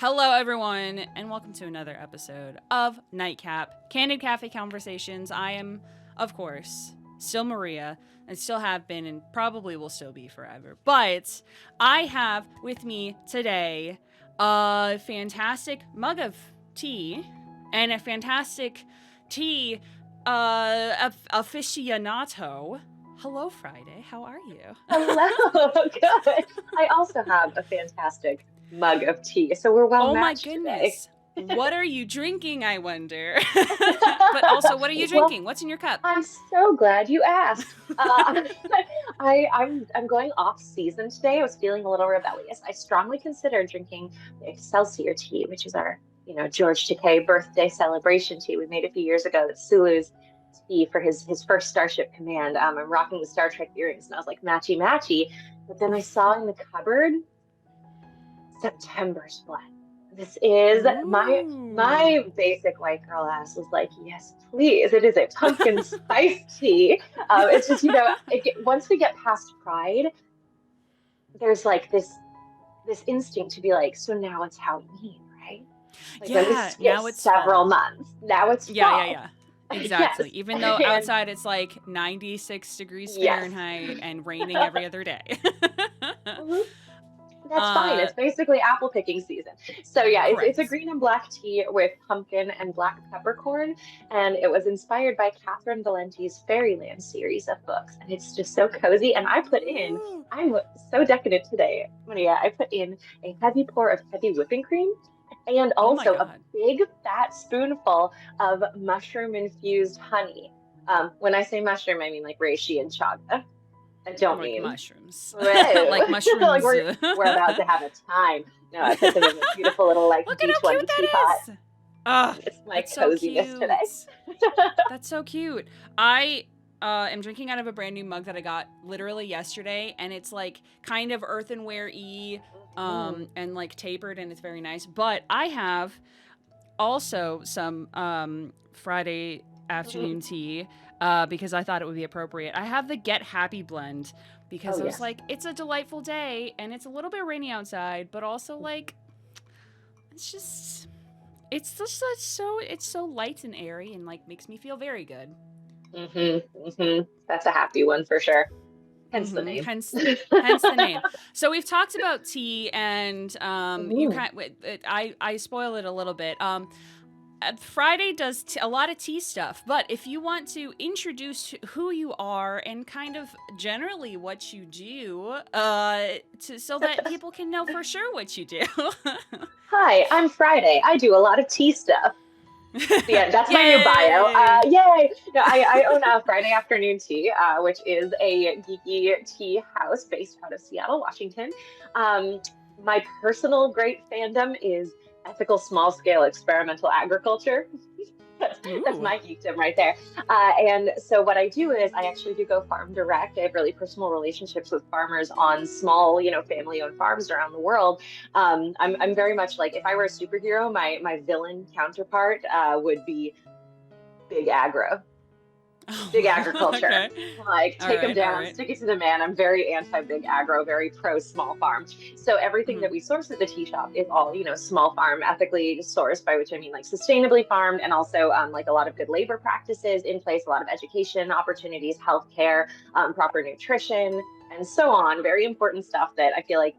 Hello, everyone, and welcome to another episode of Nightcap, Candid Cafe Conversations. I am, of course, still Maria, and still have been, and probably will still be forever. But I have with me today a fantastic mug of tea and a fantastic tea aficionado. Hello, Friday. How are you? Hello, good. I also have a fantastic mug of tea, so we're well Oh my matched today. goodness. What are you drinking, I wonder? But also, what are you Well, drinking? What's in your cup? I'm so glad you asked. I'm going off season today. I was feeling a little rebellious. I strongly considered drinking the Excelsior tea, which is our, George Takei birthday celebration tea we made a few years ago. That's Sulu's tea for his first Starship Command. I'm rocking the Star Trek earrings, and I was like matchy matchy. But then I saw in the cupboard September's blend. This is Ooh. my basic white girl ass was like, yes, please. It is a pumpkin spice tea. It's just once we get past Pride, there's like this instinct to be like, so now it's Halloween, right? Like then we Yeah, skip now it's several fall. months. Now it's fall. Yeah. Yes, Exactly. Even though and outside it's like 96 degrees yes. Fahrenheit and raining every other day. Mhm. That's fine. uh, It's basically apple picking season. So yeah, it's a correct. green and black tea with pumpkin and black peppercorn, and it was inspired by Catherine Valenti's Fairyland series of books, and it's just so cozy. And Ooh. I'm so decadent today, Maria. I put in a heavy pour of heavy whipping cream, and Oh my also a God. big fat spoonful of mushroom infused honey. When I say mushroom, I mean like reishi and chaga. I don't Like mean mushrooms. Like whoa. Like mushrooms. we're about to have a time. No, I put them in this beautiful little like Look at how D20 cute that teapot. is. Ah, It's my that's so coziness cute. today. That's so cute. I am drinking out of a brand new mug that I got literally yesterday, and it's like kind of earthenware-y, Mhm. and like tapered, and it's very nice. But I have also some Friday afternoon tea because I thought it would be appropriate. I have the Get Happy blend Oh because I was yes. like, it's a delightful day, and it's a little bit rainy outside, but also like it's just it's so light and airy and like makes me feel very good. That's a happy one for sure. Hence the name. Hence the name. So we've talked about tea, and you Mhm. kind I spoil it a little bit. Friday does a lot of tea stuff, but if you want to introduce who you are and kind of generally what you do, so that people can know for sure what you do. Hi, I'm Friday. I do a lot of tea stuff. Yeah, that's my new bio. Yay! Yay! No, I own a Friday Afternoon Tea, which is a geeky tea house based out of Seattle, Washington. Um, my personal great fandom is ethical small scale experimental agriculture. That's Ooh. my geekdom right there. And so what I do is I actually do go farm direct. I have really personal relationships with farmers on small, family-owned farms around the world. I'm very much like if I were a superhero, my villain counterpart would be big agro, big Oh, agriculture. okay. Like All take them right. All down, right. stick it to the man. I'm very anti-big agro, very pro small farm. So everything Mhm. that we source at the tea shop is all, small farm, ethically sourced, by which I mean like sustainably farmed, and also like a lot of good labor practices in place, a lot of education opportunities, healthcare, proper nutrition, and so on. Very important stuff that I feel like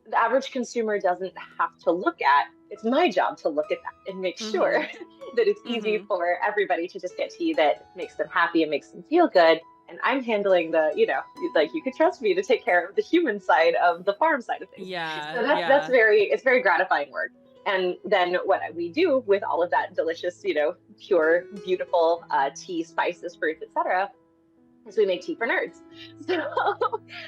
the average consumer doesn't have to look at. It's my job to look at that and make sure Mhm. that it's easy Mhm. for everybody to just get tea that makes them happy and makes them feel good. And I'm handling like you could trust me to take care of the human side of the farm side of things. So Yeah. that's Yeah. it's very gratifying work. And then what we do with all of that delicious, pure, beautiful tea, spices, fruits, etc., is we make tea for nerds. So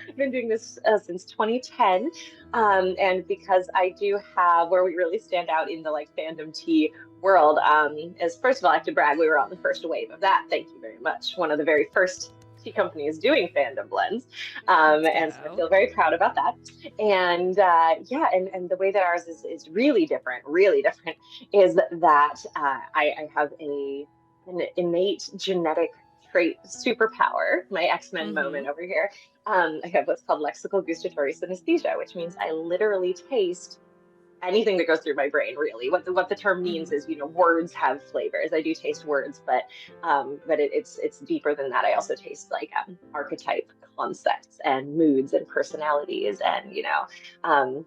I've been doing this since 2010. And because I do have where we really stand out in the like fandom tea world, is first of all, I have to brag, we were on the first wave of that. Thank you very much. One of the very first tea companies doing fandom blends. Let's And so I go. feel very proud about that. And yeah, and the way that ours is really different, is that I have an innate genetic trait superpower, my X-Men moment Mhm. over here. I have what's called lexical gustatory synesthesia, which means I literally taste anything that goes through my brain, really. What the term means Mhm. is, words have flavors. I do taste words, but it's deeper than that. I also taste like archetype concepts and moods and personalities and um,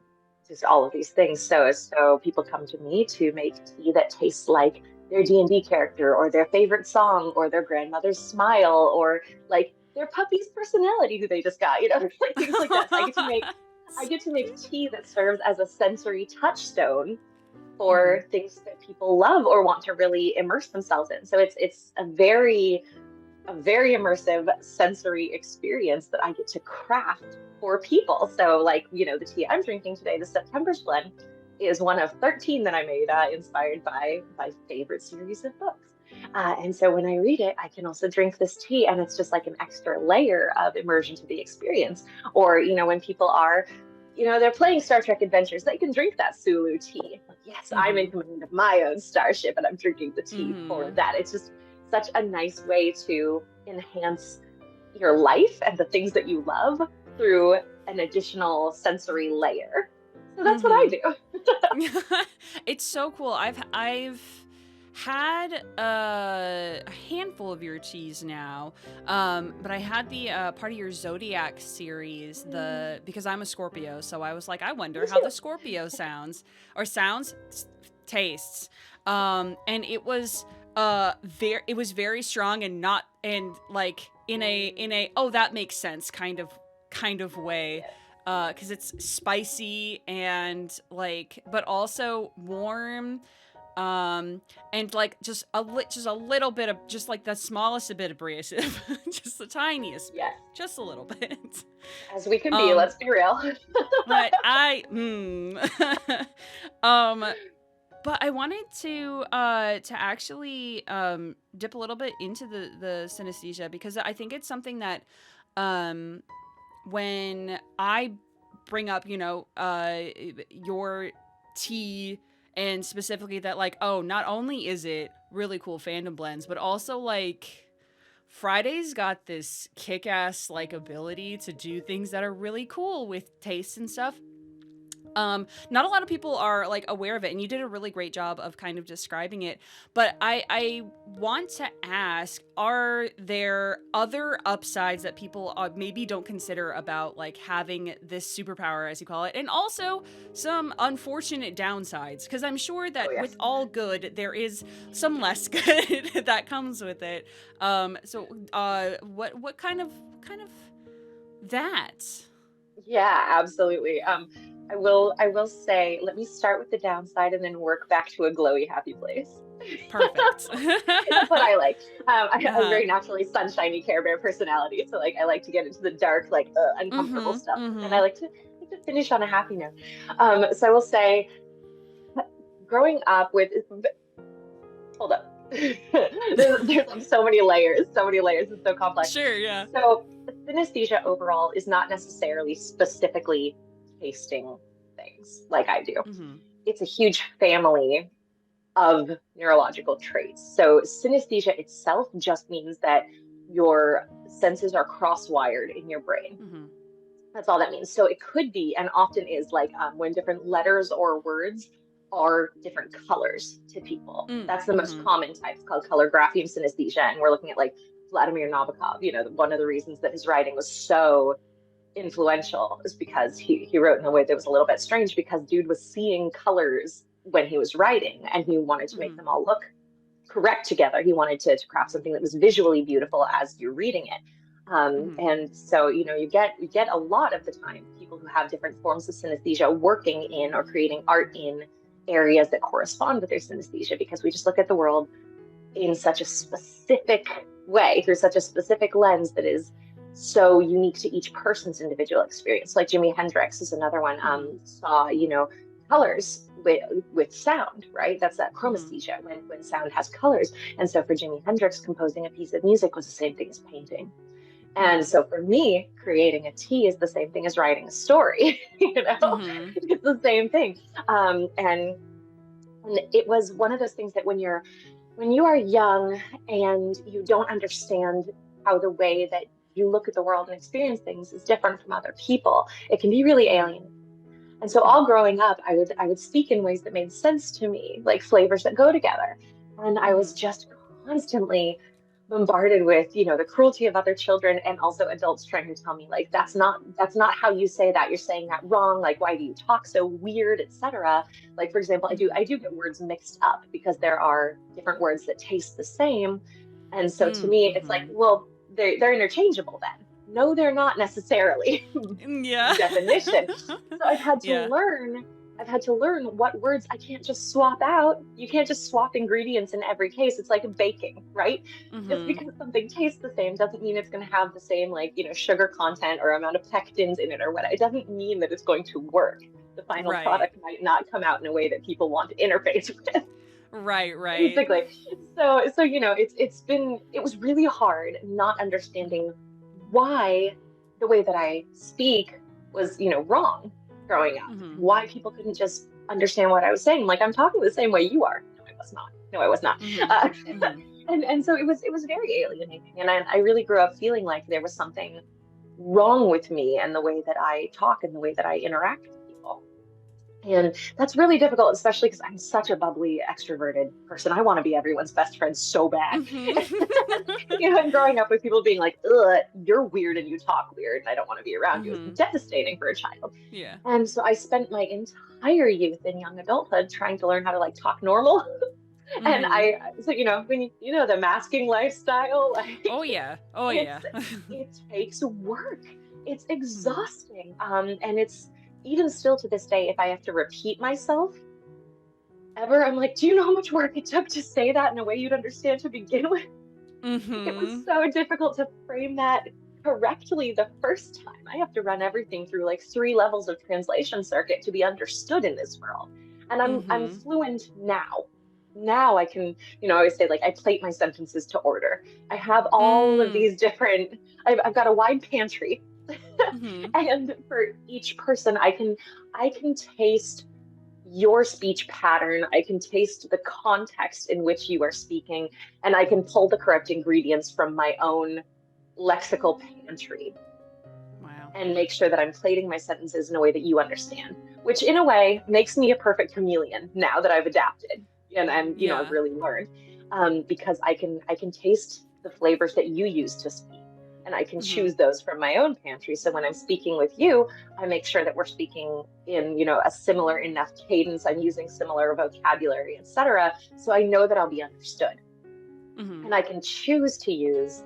just all of these things. So people come to me to make tea that tastes like their D&D character or their favorite song or their grandmother's smile or like their puppy's personality who they just got, like things like that. So I get to make tea that serves as a sensory touchstone Mhm. for things that people love or want to really immerse themselves in. So it's a very immersive sensory experience that I get to craft for people. So like, the tea I'm drinking today, the September's blend, is one of 13 that I made, inspired by my favorite series of books. And so when I read it, I can also drink this tea, and it's just like an extra layer of immersion to the experience. Or, when people are, they're playing Star Trek Adventures, they can drink that Sulu tea. Like, yes, I'm in Mhm. command of my own starship, and I'm drinking the tea for Mhm. that. It's just such a nice way to enhance your life and the things that you love through an additional sensory layer. So that's what I Mhm. do. It's so cool. I've had a handful of your teas now, but I had the part of your zodiac series, the because I'm a Scorpio, so I was like, I wonder Me how too. the Scorpio sounds or tastes, and it was very strong and not and like in a oh that makes sense kind of way, Yeah. because it's spicy and like but also warm, um and like just a little bit of just like the smallest a bit abrasive, just the tiniest bit, Yes. just a little bit. As we can be, um let's be real. but I um but I wanted to actually dip a little bit into the synesthesia, because I think it's something that um when I bring up, your tea, and specifically that, like, oh, not only is it really cool fandom blends, but also like Friday's got this kick-ass like ability to do things that are really cool with taste and stuff. Not a lot of people are like aware of it, and you did a really great job of kind of describing it. But I want to ask: are there other upsides that people maybe don't consider about like having this superpower, as you call it, and also some unfortunate downsides? Because I'm sure Oh that with yes. all good, there is some less good that comes with it. What kind of that? Yeah, absolutely. I will say, let me start with the downside and then work back to a glowy, happy place. Perfect. That's what I like. I'm Uh-huh. very naturally sunshiny Care Bear personality, so like I like to get into the dark, like uncomfortable Mhm. stuff, but then I Mhm. like to finish on a happy note. So I will say, growing up with, hold up, there's like so many layers, it's so complex. Sure, yeah. So synesthesia overall is not necessarily specifically tasting things like I do. Mhm. It's a huge family of neurological traits. So synesthesia itself just means that your senses are cross-wired in your brain. Mhm. That's all that means. So it could be, and often is, like when different letters or words are different colors to people. That's the most Mhm. common type. It's called color grapheme synesthesia. And we're looking at like Vladimir Nabokov. One of the reasons that his writing was so influential is because he wrote in a way that was a little bit strange, because dude was seeing colors when he was writing, and he wanted to make Mhm. them all look correct together. He wanted to craft something that was visually beautiful as you're reading it. Mhm. And so, you get a lot of the time people who have different forms of synesthesia working in or creating art in areas that correspond with their synesthesia, because we just look at the world in such a specific way, through such a specific lens that is so unique to each person's individual experience. Like Jimi Hendrix is another one. Mhm. Saw colors with sound, right? That's that Mhm. chromesthesia, when sound has colors. And so for Jimi Hendrix, composing a piece of music was the same thing as painting. And Mhm. so for me, creating a tea is the same thing as writing a story. Mhm. It's the same thing. And it was one of those things that when you are young and you don't understand how the way that you look at the world and experience things is different from other people, it can be really Mhm. alienating. And so all growing up, I would speak in ways that made sense to me, like flavors that go together. And I was Mhm. just constantly bombarded with, the cruelty of other children and also adults trying to tell me like that's not how you say that. You're saying that wrong. Like, why do you talk so weird, etc. Like, for example, I do Mhm. I do get words mixed up because there are different words that taste the same. And so to me, it's like, Mhm. well, they're interchangeable then. No, they're not necessarily Yeah. definition. So Yeah. I've had to learn what words I can't just swap out. You can't just swap ingredients in every case. It's like baking, right? Just Mhm. because something tastes the same doesn't mean it's going to have the same, like, sugar content or amount of pectins in it or what. It doesn't mean that it's going to work. The final Right. product might not come out in a way that people want to interface with, Right, right. basically. So it was really hard not understanding why the way that I speak was, wrong growing up. Mhm. Why people couldn't just understand what I was saying. Like, I'm talking the same way you are. No, I was not. No, I was not. Mhm. Uh, Mhm. and so it was very alienating. And I really grew up feeling like there was something wrong with me and the way that I talk and the way that I interact with people. And that's really difficult, especially because I'm such a bubbly, extroverted person. I want to be everyone's best friend so bad. Mhm. And growing up with people being like, ugh, you're weird and you talk weird, and I don't want to be around you is Mhm. devastating for a child. Yeah. And so I spent my entire youth and young adulthood trying to learn how to like talk normal. And Mhm. so, when the masking lifestyle, like Oh yeah. Oh it's yeah. it takes work. It's Mhm. exhausting. And it's even still to this day, if I have to repeat myself ever, I'm like, do you know how much work it took to say that in a way you'd understand to begin with? It was Mhm. so difficult to frame that correctly the first time. I have to run everything through like three levels of translation circuit to be understood in this world. And I'm Mhm. fluent now. Now I can, I always say like I plate my sentences to order. I have all of Mm. these different, I've got a wide pantry. Mhm. And for each person, I can taste your speech pattern. I can taste the context in which you are speaking, and I can pull the correct ingredients from my own lexical pantry Wow. and make sure that I'm plating my sentences in a way that you understand, which in a way makes me a perfect chameleon now that I've adapted and I've Yeah. really learned, because I can taste the flavors that you use to speak. And I can Mhm. choose those from my own pantry. So when I'm speaking with you, I make sure that we're speaking in, a similar enough cadence. I'm using similar vocabulary, etc. So I know that I'll be understood. Mhm. And I can choose to use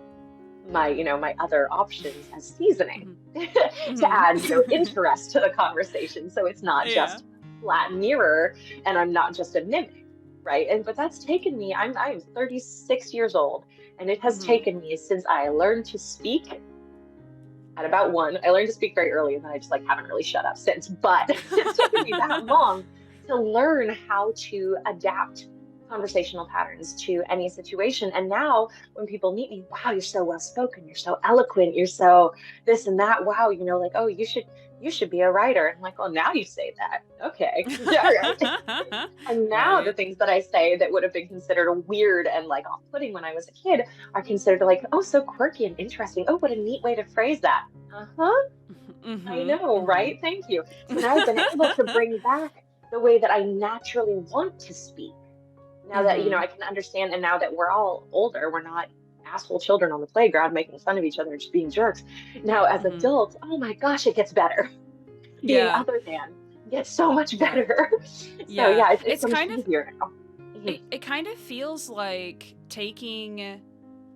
my other options as seasoning Mhm. to Mhm. add, interest to the conversation. So it's not Yeah. just flat mirror and I'm not just a mimic, right? And but that's taken me, I'm 36 years old, and it has Mhm. taken me since I learned to speak at about one. I learned to speak very early and then I just like haven't really shut up since. But it's taken me that long to learn how to adapt conversational patterns to any situation. And now when people meet me, wow, you're so well spoken, you're so eloquent, you're so this and that. Wow, like, oh, you should be a writer. I'm like, well, now you say that. Okay. All right. And now the Right. things that I say that would have been considered weird and like off-putting when I was a kid are considered like, oh, so quirky and interesting. Oh, what a neat way to phrase that. Uh-huh. I Mhm. know, Mhm. right? Thank you. So now I've been able to bring back the way that I naturally want to speak. Now that, Mhm. I can understand, and now that we're all older, we're not asshole children on the playground making fun of each other and just being jerks. Now, as Mhm. adults, oh my gosh, it gets better. Being Yeah. other than gets so much Yeah. better. So Yeah. yeah, it's It's so much kind of easier now. it kind of feels like taking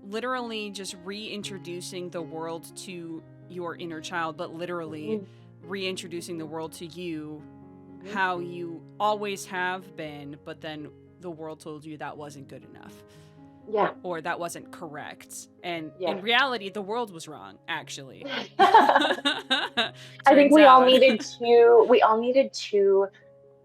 literally just reintroducing the world to your inner child, but literally Mhm, reintroducing the world to you mhm. how you always have been, but then the world told you that wasn't good enough Yeah, or that wasn't correct. And yeah. in reality, the world was wrong, actually. I think Turns we all out. needed to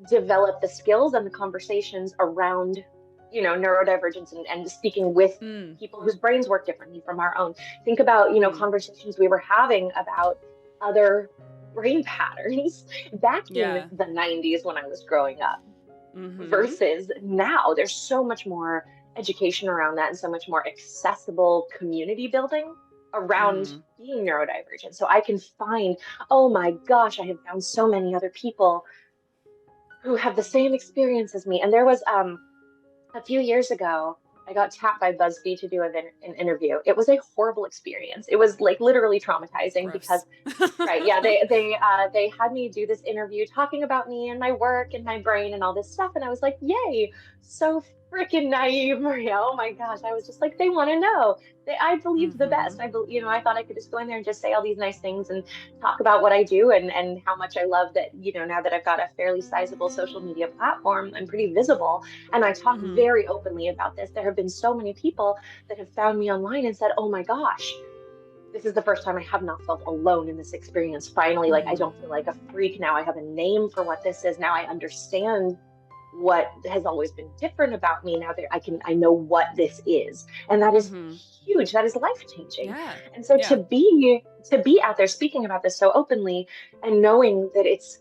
develop the skills and the conversations around, neurodivergence and speaking with Mm, people whose brains work differently from our own. Think about, mm, conversations we were having about other brain patterns back in yeah. the 90s when I was growing up Mm-hmm. versus now. There's so much more education around that and so much more accessible community building around Mm. being neurodivergent. So I can find, oh my gosh, I have found so many other people who have the same experience as me. And there was a few years ago, I got tapped by BuzzFeed to do an interview. It was a horrible experience. It was like literally traumatizing because, Gross. right, yeah, they had me do this interview talking about me and my work and my brain and all this stuff, and I was like, yay, so freaking naive, Maria. Oh my gosh, I was just like, they want to know. I believed the best. Mm-hmm. I thought I could just go in there and just say all these nice things and talk about what I do and how much I love that, now that I've got a fairly sizable social media platform, I'm pretty visible and I talk Mm-hmm. very openly about this. There have been so many people that have found me online and said, oh my gosh, this is the first time I have not felt alone in this experience. Finally, like I Mm-hmm. don't feel like a freak now. I have a name for what this is. Now I understand what has always been different about me. Now that I know what this is. And that is Mm-hmm. huge. That is life changing. Yeah. And so Yeah. to be out there speaking about this so openly and knowing that it's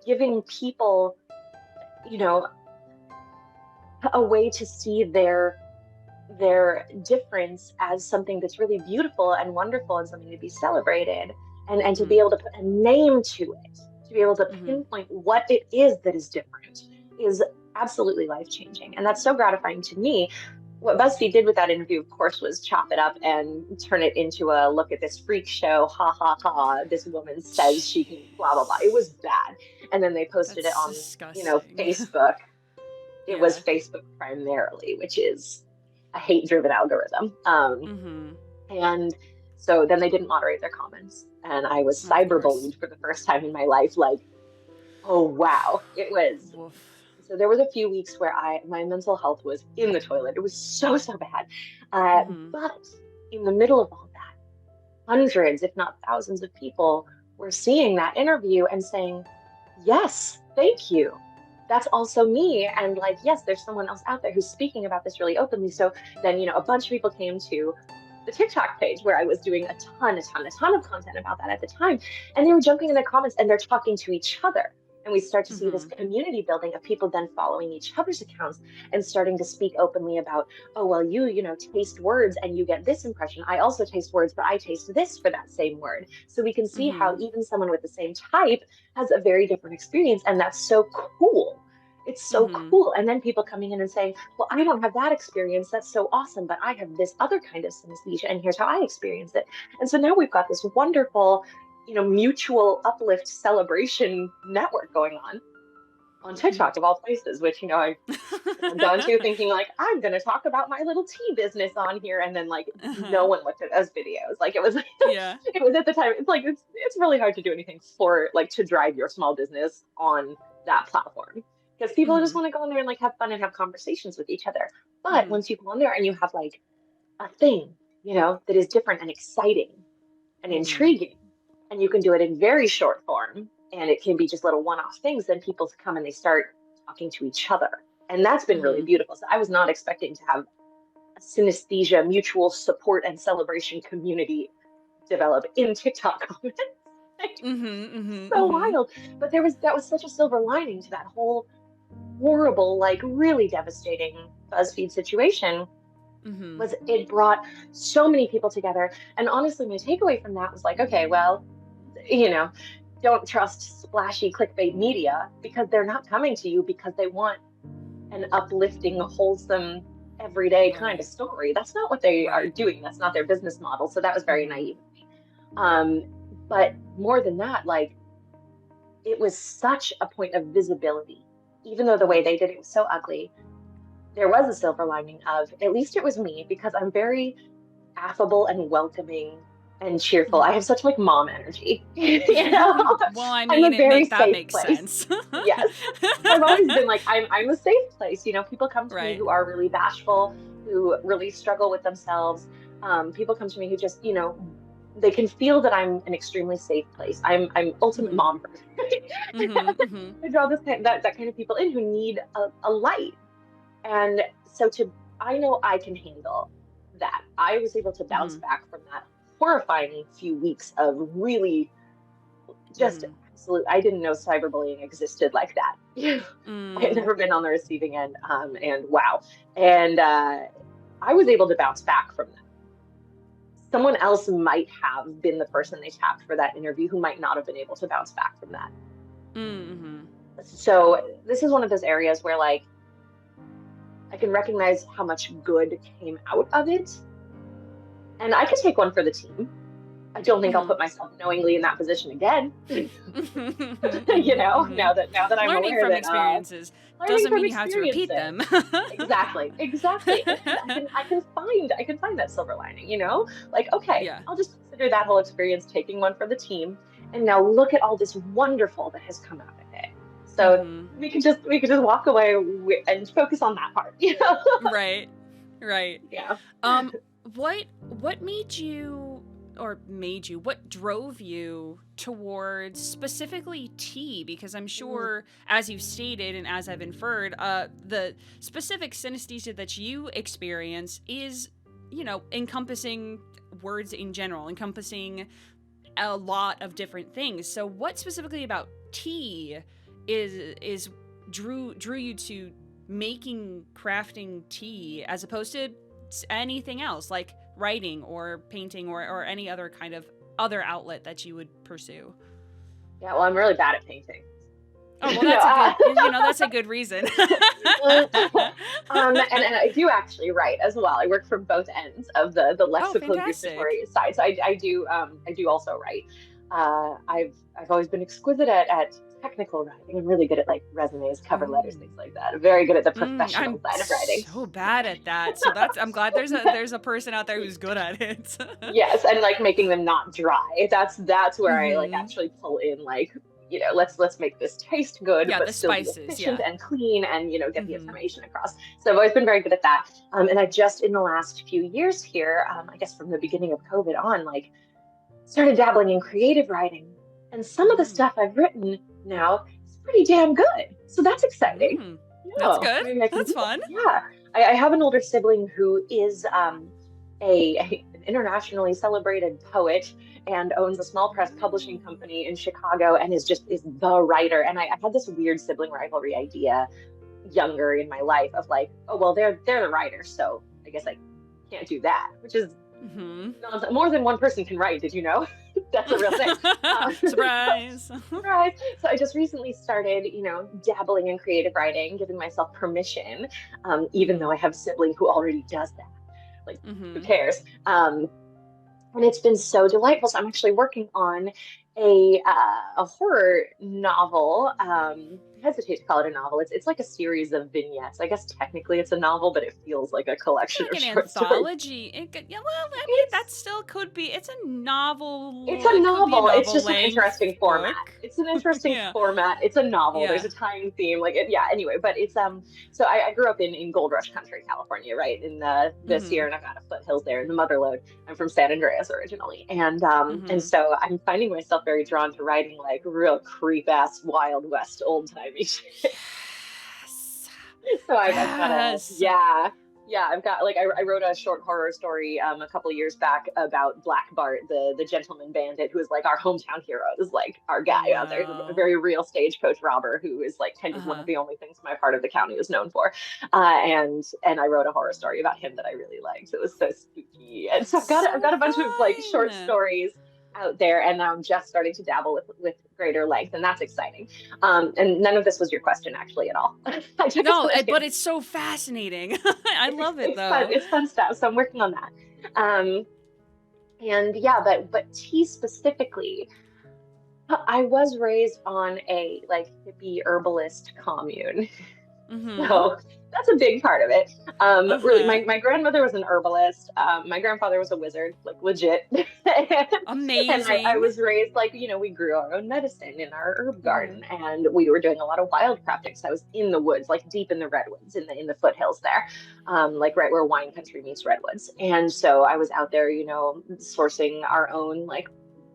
giving people, you know, a way to see their difference as something that's really beautiful and wonderful and something to be celebrated and to be Mm-hmm. able to put a name to it, to be able to Mm-hmm. pinpoint what it is that is different is absolutely life changing. And that's so gratifying to me. What BuzzFeed did with that interview, of course, was chop it up and turn it into a look at this freak show. Ha ha ha. This woman says she can blah blah blah. It was bad. And then they posted it That's on, disgusting. Facebook. It was Yeah. Facebook primarily, which is a hate-driven algorithm. Mm-hmm. And so then they didn't moderate their comments, and I was Of course. cyberbullied for the first time in my life. Like, oh wow, it was. Woof. So there was a few weeks where my mental health was in the toilet. It was so so bad. Mm-hmm. But in the middle of all that, hundreds, if not thousands, of people were seeing that interview and saying, yes, thank you. That's also me. And like, yes, there's someone else out there who's speaking about this really openly. So then, a bunch of people came to the TikTok page where I was doing a ton of content about that at the time. And they were jumping in the comments and they're talking to each other. And we start to see this Mm-hmm. community building of people then following each other's accounts and starting to speak openly about, oh, well, taste words and you get this impression. I also taste words, but I taste this for that same word. So we can see Mm-hmm. how even someone with the same type has a very different experience. And that's so cool. It's so Mm-hmm. cool. And then people coming in and saying, well, I don't have that experience. That's so awesome. But I have this other kind of synesthesia, and here's how I experience it. And so now we've got this wonderful, mutual uplift celebration network going on TikTok of all places, which, I've gone to thinking like, I'm going to talk about my little tea business on here. And then like, Uh-huh. no one looked at those videos. Like it was, Yeah. it was at the time. It's like, it's really hard to do anything for like to drive your small business on that platform because people just Mm-hmm. want to go in there and like have fun and have conversations with each other. But Mm-hmm. once you go in there and you have like a thing, that is different and exciting and Mm-hmm. intriguing, and you can do it in very short form, and it can be just little one-off things, then people come and they start talking to each other. And that's been really Mm-hmm. beautiful. So I was not expecting to have a synesthesia, mutual support, and celebration community develop in TikTok comments. Mm-hmm. Mm-hmm. So Mm-hmm. wild. But that was such a silver lining to that whole horrible, like really devastating BuzzFeed situation Mm-hmm. was it brought so many people together. And honestly, my takeaway from that was like, okay, well, you know, don't trust splashy clickbait media because they're not coming to you because they want an uplifting, wholesome, everyday kind of Right. story. That's not what they are Right. doing. That's not their business model. So that was very Mm-hmm. naive of me. But more than that, like it was such a point of visibility. Even though the way Mm-hmm. they did it was so ugly, there was a silver lining of at least it was me because I'm very affable and welcoming and cheerful. I Mm-hmm. have such like mom energy, you know. Well, I I'm mean, a very that safe makes place. sense. Yes. I've always been like I'm a safe place. People come to me Right. who are really bashful, who really struggle with themselves. People come to me who just, they can feel that I'm an extremely safe place. I'm ultimate Mm-hmm. mom person. Mm-hmm. Mm-hmm. I draw that kind of people in who need a light. And so I know I can handle that. I was able to bounce Mm-hmm. back from that horrifying few weeks of really just Mm-hmm. absolute. I didn't know cyberbullying existed like that. I had Mm. never been on the receiving end, and wow. And I was able to bounce back from that someone else might have been the person they tapped for that interview who might not have been able to bounce back from that. Mm-hmm. So this is one of those areas where like I can recognize how much good came out of it. And I could take one for the team. I don't think I'll put myself knowingly in that position again. You know, now that I'm learning aware from that experiences doesn't mean you have to repeat them. Exactly. And I can find that silver lining, you know? Like, okay, Yeah. I'll just consider that whole experience taking one for the team. And now look at all this wonderful that has come out of it. So we could just walk away and focus on that part, you know? Right. Yeah. What made you, what drove you towards specifically tea? Because I'm sure, as you've stated and as I've inferred, the specific synesthesia that you experience is, you know, encompassing words in general, encompassing a lot of different things. So what specifically about tea is drew you to crafting tea as opposed to anything else like writing or painting or any other kind of other outlet that you would pursue? Yeah, well, I'm really bad at painting. Oh, well, that's a good, that's a good reason. And I do actually write as well. I work from both ends of the lexical gustatory side. So I do also write. I've always been exquisite at technical writing. I'm really good at like resumes, cover letters, things like that. Very good at the professional side of writing. So bad at that. So I'm glad there's a person out there who's good at it. Yes, and like making them not dry. That's where I like actually pull in like, you know, let's make this taste good, but the still spices, be efficient and clean, and you know, get the information across. So I've always been very good at that. And I just in the last few years here, I guess from the beginning of COVID on, like started dabbling in creative writing, and some of the stuff I've written now is pretty damn good. So that's exciting. That's good. That's fun. Yeah, I have an older sibling who is an internationally celebrated poet and owns a small press publishing company in Chicago and is the writer. And I had this weird sibling rivalry idea younger in my life of like, oh, well, they're the writers, so I guess I can't do that, which is more than one person can write. Did you know? That's a real thing. Surprise. Surprise. So I just recently started, you know, dabbling in creative writing, giving myself permission, even though I have a sibling who already does that. Like, who cares? And it's been so delightful. So I'm actually working on a horror novel. I hesitate to call it a novel. It's like a series of vignettes. I guess technically it's a novel, but it feels like a collection of short anthology. That still could be. It's a novel. It's a novel. It's just an interesting format. It's an interesting format. It's a novel. There's a time theme. Anyway, but it's So I grew up in Gold Rush Country, California, right in the Sierra Nevada foothills there in the Motherlode. I'm from San Andreas originally, and so I'm finding myself very drawn to writing like real creep ass Wild West old timey shit. So I've got like I wrote a short horror story a couple of years back about Black Bart, the gentleman bandit who is like our hometown hero. Is like our guy out there, a very real stagecoach robber who is like kind of one of the only things my part of the county is known for. And I wrote a horror story about him that I really liked. It was so spooky, and so I've got a bunch of like short stories out there, and I'm just starting to dabble with greater length, and that's exciting. And none of this was your question actually at all. No, but it's so fascinating. I love it though. It's fun stuff. So I'm working on that. And yeah, but tea specifically, I was raised on a like hippie herbalist commune. So that's a big part of it. Really, my grandmother was an herbalist. My grandfather was a wizard, like legit. Amazing. And I was raised like, you know, we grew our own medicine in our herb garden, and we were doing a lot of wildcrafting. So I was in the woods, like deep in the redwoods, in the foothills there, like right where wine country meets redwoods. And so I was out there, you know, sourcing our own like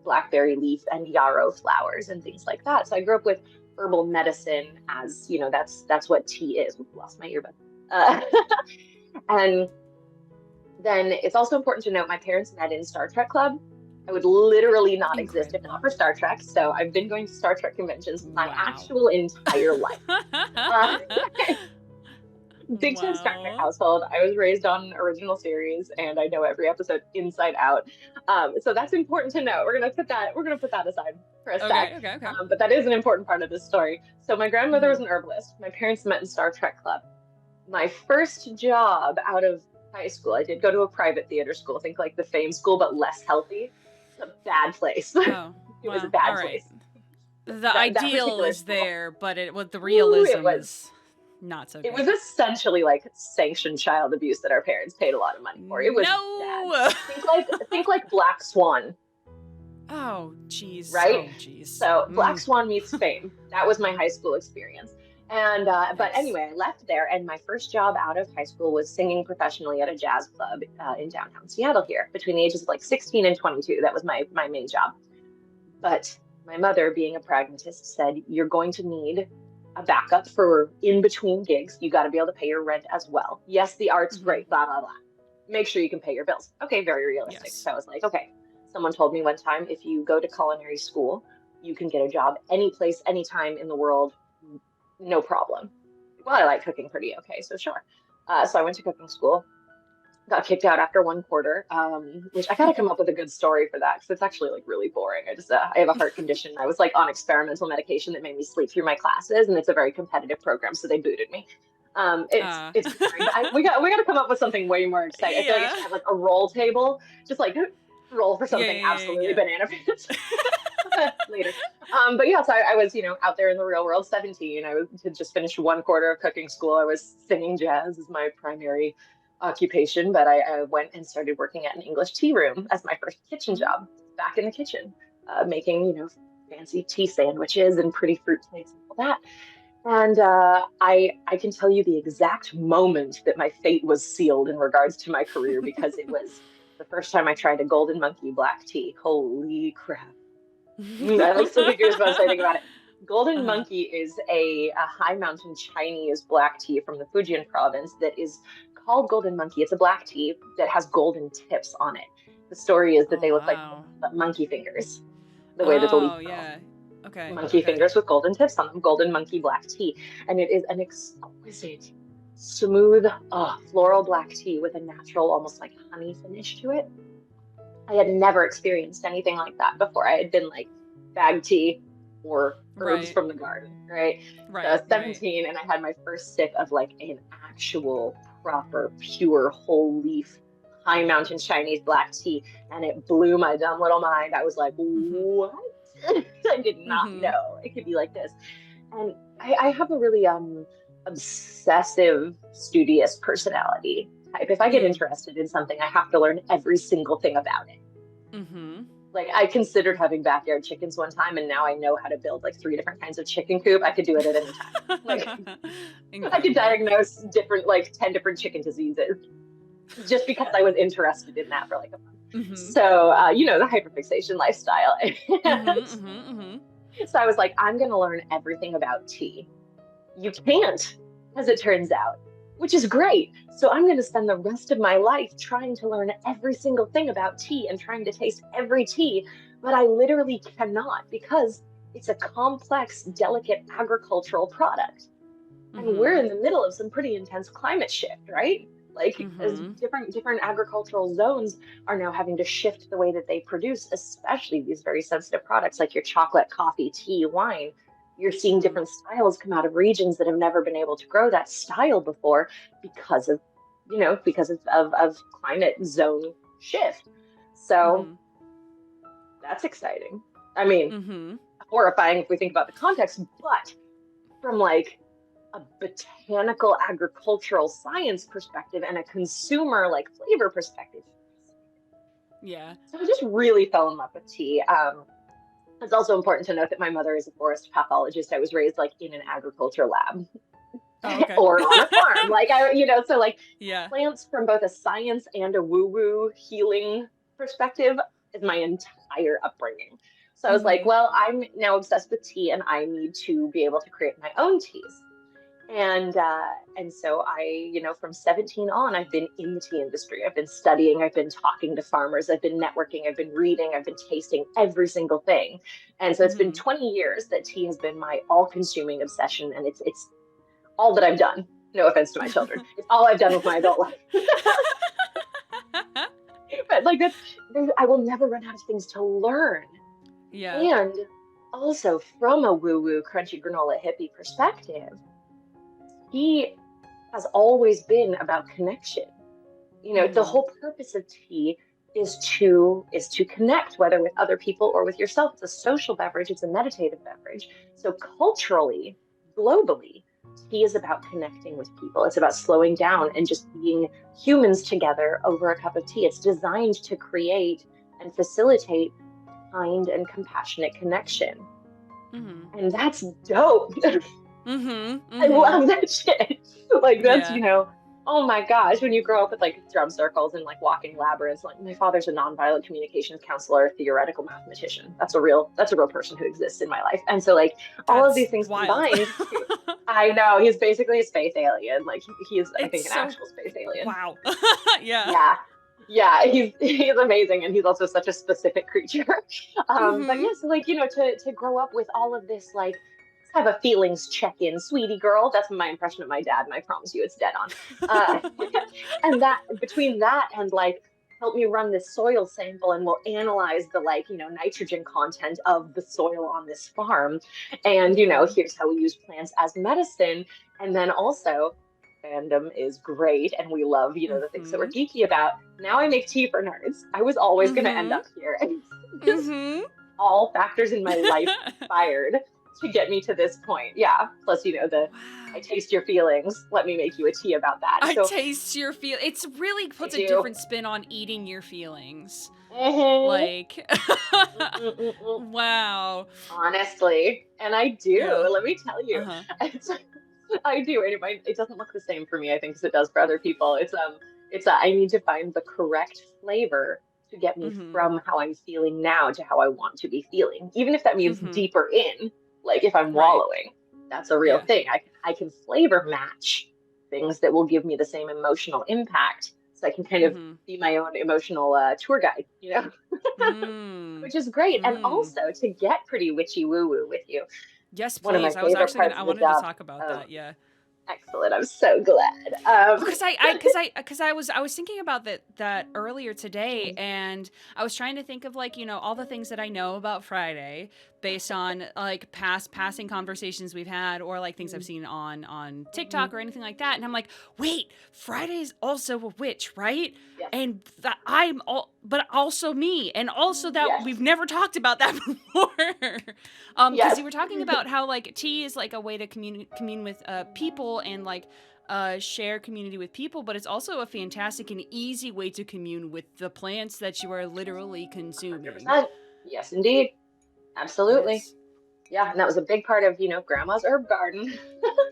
blackberry leaf and yarrow flowers and things like that. So I grew up with herbal medicine, as you know, that's what tea is. Ooh, lost my earbud. And then it's also important to note my parents met in Star Trek Club. I would literally not exist if not for Star Trek. So I've been going to Star Trek conventions my actual entire life. Big time Star Trek Wow. household. I was raised on original series, and I know every episode inside out. So that's important to know. We're gonna put that aside for a sec. Okay, okay, okay. But that is an important part of this story. So my grandmother was Mm-hmm. an herbalist. My parents met in Star Trek Club. My first job out of high school, I did go to a private theater school, think like the Fame School, but less healthy. It's a bad place. Oh, It was a well, all bad right. place. The That ideal particular is school. there, but with the Ooh, realism is not so it great. was essentially like sanctioned child abuse that our parents paid a lot of money for. It was bad. No. Think like Black Swan, Oh, jeez. right? Oh, jeez. So Black Swan meets Fame. That was my high school experience. And but Yikes. anyway, I left there, and my first job out of high school was singing professionally at a jazz club in downtown Seattle here, between the ages of like 16 and 22. That was my main job. But my mother, being a pragmatist, said, you're going to need a backup for in between gigs. You got to be able to pay your rent as well. Yes, the art's Mm-hmm. great, blah, blah, blah. Make sure you can pay your bills. Okay, very realistic. Yes. So I was like, okay. Someone told me one time, if you go to culinary school, you can get a job any place, anytime in the world, no problem. Well, I like cooking pretty okay, so sure. So I went to cooking school, got kicked out after one quarter, which I got to come up with a good story for that because it's actually like really boring. I have a heart condition. I was like on experimental medication that made me sleep through my classes, and it's a very competitive program, so they booted me. It's boring, but we got to come up with something way more exciting. I feel like I Yeah. should have like a roll table, just like roll for Yeah, something yeah, yeah, absolutely yeah. banana later. But yeah, so I was, out there in the real world, 17. Had just finished one quarter of cooking school. I was singing jazz as my primary occupation, but I went and started working at an English tea room as my first kitchen Mm-hmm. job, back in the kitchen, making, fancy tea sandwiches and pretty fruit plates and all that. And I can tell you the exact moment that my fate was sealed in regards to my career because it was the first time I tried a golden monkey black tea. Holy crap. I like still get goosebumps when I think about it. Golden Uh-huh. Monkey is a high mountain Chinese black tea from the Fujian province that is called Golden Monkey. It's a black tea that has golden tips on it. The story is that Oh, they look like wow. monkey fingers, the way that the leaf Oh, curls. yeah. Okay, Monkey okay. fingers with golden tips on them, Golden Monkey black tea. And it is an exquisite, smooth, floral black tea with a natural, almost like honey finish to it. I had never experienced anything like that before. I had been like bag tea or herbs Right, from the garden, right? So I right, was right. 17 and I had my first sip of like an actual proper pure whole leaf high mountain Chinese black tea, and it blew my dumb little mind. I was like, Mm-hmm. what? I did not Mm-hmm. know it could be like this. And I have a really obsessive, studious personality type. If I get Mm. interested in something, I have to learn every single thing about it. Mm-hmm. Like I considered having backyard chickens one time, and now I know how to build like three different kinds of chicken coop. I could do it at any time. Like I could Incredible. diagnose different, like 10 different chicken diseases just because I was interested in that for like a month. Mm-hmm. So the hyperfixation lifestyle. Mm-hmm. Mm-hmm. Mm-hmm. So I was like, I'm gonna learn everything about tea. You can't, as it turns out, which is great. So I'm going to spend the rest of my life trying to learn every single thing about tea and trying to taste every tea, but I literally cannot because it's a complex, delicate agricultural product. And we're Mm-hmm. in the middle of some pretty intense climate shift, right? Like as Mm-hmm. different agricultural zones are now having to shift the way that they produce, especially these very sensitive products like your chocolate, coffee, tea, wine. You're seeing Mm-hmm. different styles come out of regions that have never been able to grow that style before because of, because of climate zone shift. So Mm-hmm. that's exciting. I mean, Mm-hmm. horrifying if we think about the context, but from like a botanical agricultural science perspective and a consumer like flavor perspective. Yeah. So I just really fell in love with tea. It's also important to note that my mother is a forest pathologist. I was raised like in an agriculture lab Oh, okay. or on a farm. So like Yeah. plants from both a science and a woo-woo healing perspective is my entire upbringing. So I was like, Mm-hmm. well, I'm now obsessed with tea and I need to be able to create my own teas. And so from 17 on, I've been in the tea industry. I've been studying, I've been talking to farmers, I've been networking, I've been reading, I've been tasting every single thing. And so it's been Mm-hmm. 20 years that tea has been my all-consuming obsession, and it's all that I've done. No offense to my children. It's all I've done with my adult life. But like I will never run out of things to learn. Yeah. And also from a woo-woo crunchy granola hippie perspective, tea has always been about connection. The whole purpose of tea is to connect, whether with other people or with yourself. It's a social beverage, it's a meditative beverage. So culturally, globally, tea is about connecting with people. It's about slowing down and just being humans together over a cup of tea. It's designed to create and facilitate kind and compassionate connection. And that's dope. I love that shit. Like that's, oh my gosh, when you grow up with like drum circles and like walking labyrinths, like my father's a nonviolent communications counselor, theoretical mathematician. That's a real person who exists in my life. And so like all of these things wild. Combined, I know he's basically a space alien. Like he's I think an actual space alien. Wow. Yeah. Yeah, he's amazing, and he's also such a specific creature. But yeah, so like to grow up with all of this, like let's have a feelings check-in, sweetie girl. That's my impression of my dad, and I promise you, it's dead on. And that between that and like help me run this soil sample, and we'll analyze the nitrogen content of the soil on this farm, and here's how we use plants as medicine, and then also fandom is great and we love the things that we're geeky about. Now I make tea for nerds. I was always going to end up here, and just all factors in my life conspired to get me to this point. Yeah, plus I taste your feelings, let me make you a tea about that. Taste your feel. It's really puts a different spin on eating your feelings. Like wow, honestly. And I do, let me tell you. I do, and it doesn't look the same for me, I think, as it does for other people. It's I need to find the correct flavor to get me from how I'm feeling now to how I want to be feeling, even if that means deeper in. Like if I'm wallowing, that's a real thing. I can flavor match things that will give me the same emotional impact, so I can kind of be my own emotional tour guide, which is great. And also to get pretty witchy woo woo with you. Yes, please. One of my favorite parts I wanted to talk about that. Yeah. Excellent. I'm so glad. Because I was thinking about that earlier today, and I was trying to think of like all the things that I know about Friday based on like passing conversations we've had, or like things I've seen on TikTok or anything like that, and I'm like, wait, Friday's also a witch, right? Yes. And that but also me, and also that we've never talked about that before. Because you were talking about how like tea is like a way to commune with people and like share community with people, but it's also a fantastic and easy way to commune with the plants that you are literally consuming. 100%. Yes, indeed. Absolutely. Yeah, and that was a big part of grandma's herb garden.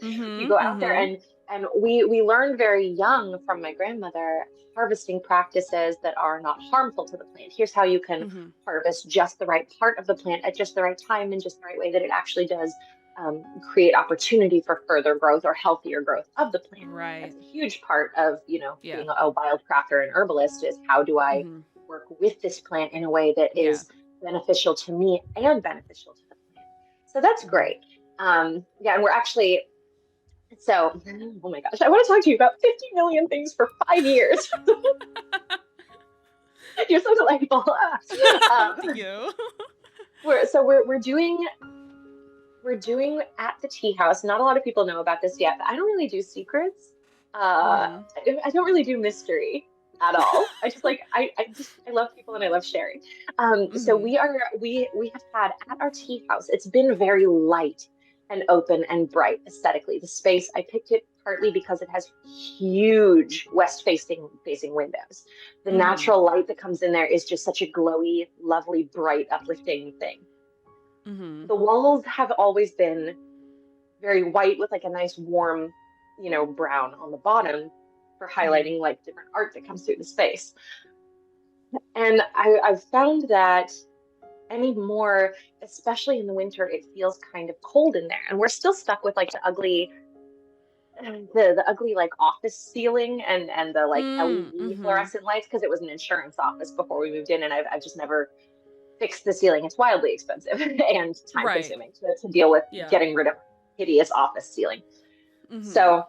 You go out there, and we learned very young from my grandmother harvesting practices that are not harmful to the plant. Here's how you can harvest just the right part of the plant at just the right time in just the right way that it actually does create opportunity for further growth or healthier growth of the plant. Right. That's a huge part of being a wild crafter and herbalist, is how do I work with this plant in a way that is beneficial to me and beneficial to the plant. So that's great. And we're actually, oh my gosh, I want to talk to you about 50 million things for 5 years. You're so delightful. Thank you. We're doing at the tea house. Not a lot of people know about this yet, but I don't really do secrets. I don't really do mystery at all. I just I love people and I love sharing. So we have had at our tea house, it's been very light and open and bright aesthetically. The space, I picked it partly because it has huge west facing windows. The natural light that comes in there is just such a glowy, lovely, bright, uplifting thing. The walls have always been very white with like a nice warm, brown on the bottom for highlighting like different art that comes through the space. And I've found that anymore, especially in the winter, it feels kind of cold in there. And we're still stuck with like the ugly like office ceiling and the like LED fluorescent lights, because it was an insurance office before we moved in, and I've just never fixed the ceiling. It's wildly expensive and time consuming to deal with getting rid of hideous office ceiling. So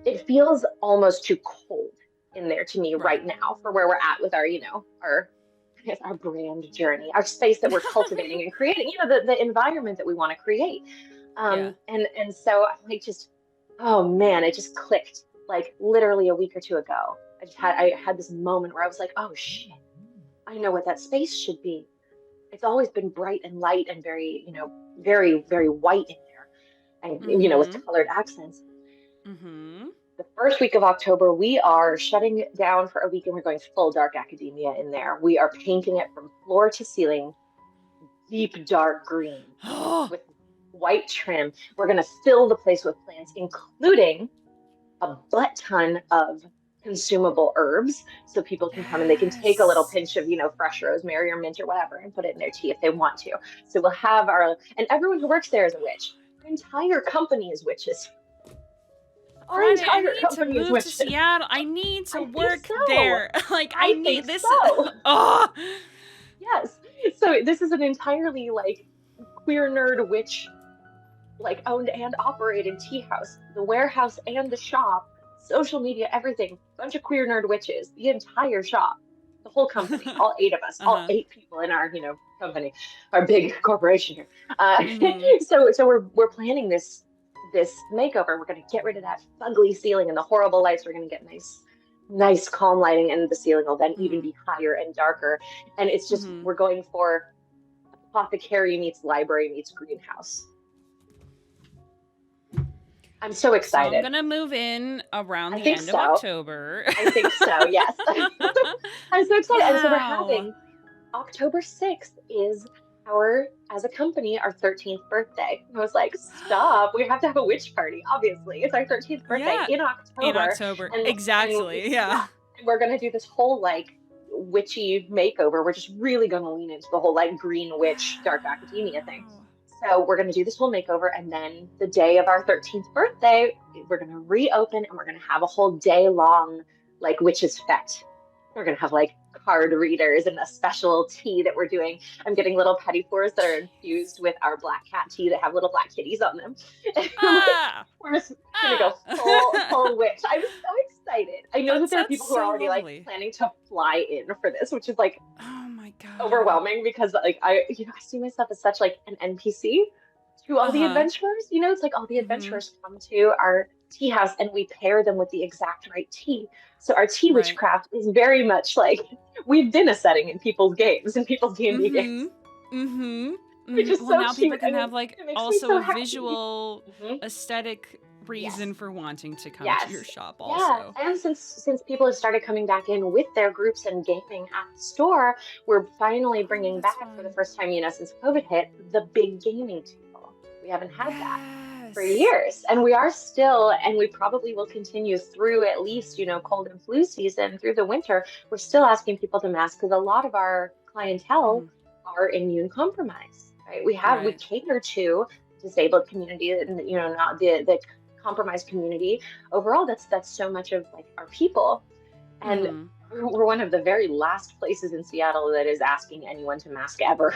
it feels almost too cold in there to me Right. right now for where we're at with our, I guess our brand journey, our space that we're cultivating and creating, the environment that we want to create. Yeah. And so I'm like just, oh man, it just clicked like literally a week or two ago. I had this moment where I was like, oh shit, I know what that space should be. It's always been bright and light and very, very, very white in there and, with Mm-hmm. colored accents. Mm-hmm. The first week of October, we are shutting it down for a week and we're going full dark academia in there. We are painting it from floor to ceiling, deep dark green Oh, with white trim. We're going to fill the place with plants, including a butt ton of consumable herbs. So people can come and they can take a little yes. pinch of, fresh rosemary or mint or whatever and put it in their tea if they want to. So we'll have and everyone who works there is a witch. Our entire company is witches. Our Friday, I entire need to company is move to witches. Seattle. I need to I think work so. there. Like, I I think need this. so. Oh. Yes. So this is an entirely like queer nerd witch, like owned and operated tea house, the warehouse and the shop, social media, everything. Bunch of queer nerd witches, the entire shop, the whole company, all eight of us, all Uh-huh. eight people in our, company, our big corporation here. Mm-hmm. So we're planning this makeover. We're going to get rid of that fugly ceiling and the horrible lights. We're going to get nice calm lighting, and the ceiling will then even Mm-hmm. be higher and darker. And it's just Mm-hmm. we're going for apothecary meets library meets greenhouse. I'm so So I'm excited. gonna move in around I the think end of so. October. I think so, yes. I'm so excited. And so we're Wow. having October 6th is as a company, our 13th birthday. And I was like, stop. We have to have a witch party, obviously. It's our 13th birthday Yeah. in In October. October. And Exactly. yeah, Yeah. and we're gonna do this whole like witchy makeover. We're just really gonna lean into the whole like green witch, dark academia thing. Wow. So we're going to do this whole makeover. And then the day of our 13th birthday, we're going to reopen and we're going to have a whole day long, like, witches fete. We're going to have like card readers and a special tea that we're doing. I'm getting little petit fours that are infused with our black cat tea that have little black kitties on them. Ah. We're just going to go Ah. full witch. I'm so excited. I know That that there are sounds people who are so already like lovely. planning to fly in for this, which is like Oh my god. overwhelming because like I see myself as such like an NPC to all the Uh-huh. adventurers. It's like all the Mm-hmm. adventurers come to our tea house and we pair them with the exact right tea. So our tea Right. witchcraft is very much like we've been a setting in people's games and people's D&D Mm-hmm. games, Mm-hmm. which Mm-hmm. is Well, so now people cute can and have like it makes me also so a happy. visual Mhm. aesthetic Yes. reason for wanting to come to your Yes. shop Yeah. also. And since people have started coming back in with their groups and gaming at the store, we're finally Oh, bringing that's back for the fun. first time, since COVID hit, the big gaming table. We haven't had that for Yes. years. And we are still, and we probably will continue through at least, cold and flu season through the winter. We're still asking people to mask because a lot of our clientele Mm-hmm. are immune compromised, right? We Right. cater to disabled community and not the compromised community overall. That's so much of like our people, and Mm-hmm. we're one of the very last places in Seattle that is asking anyone to mask ever.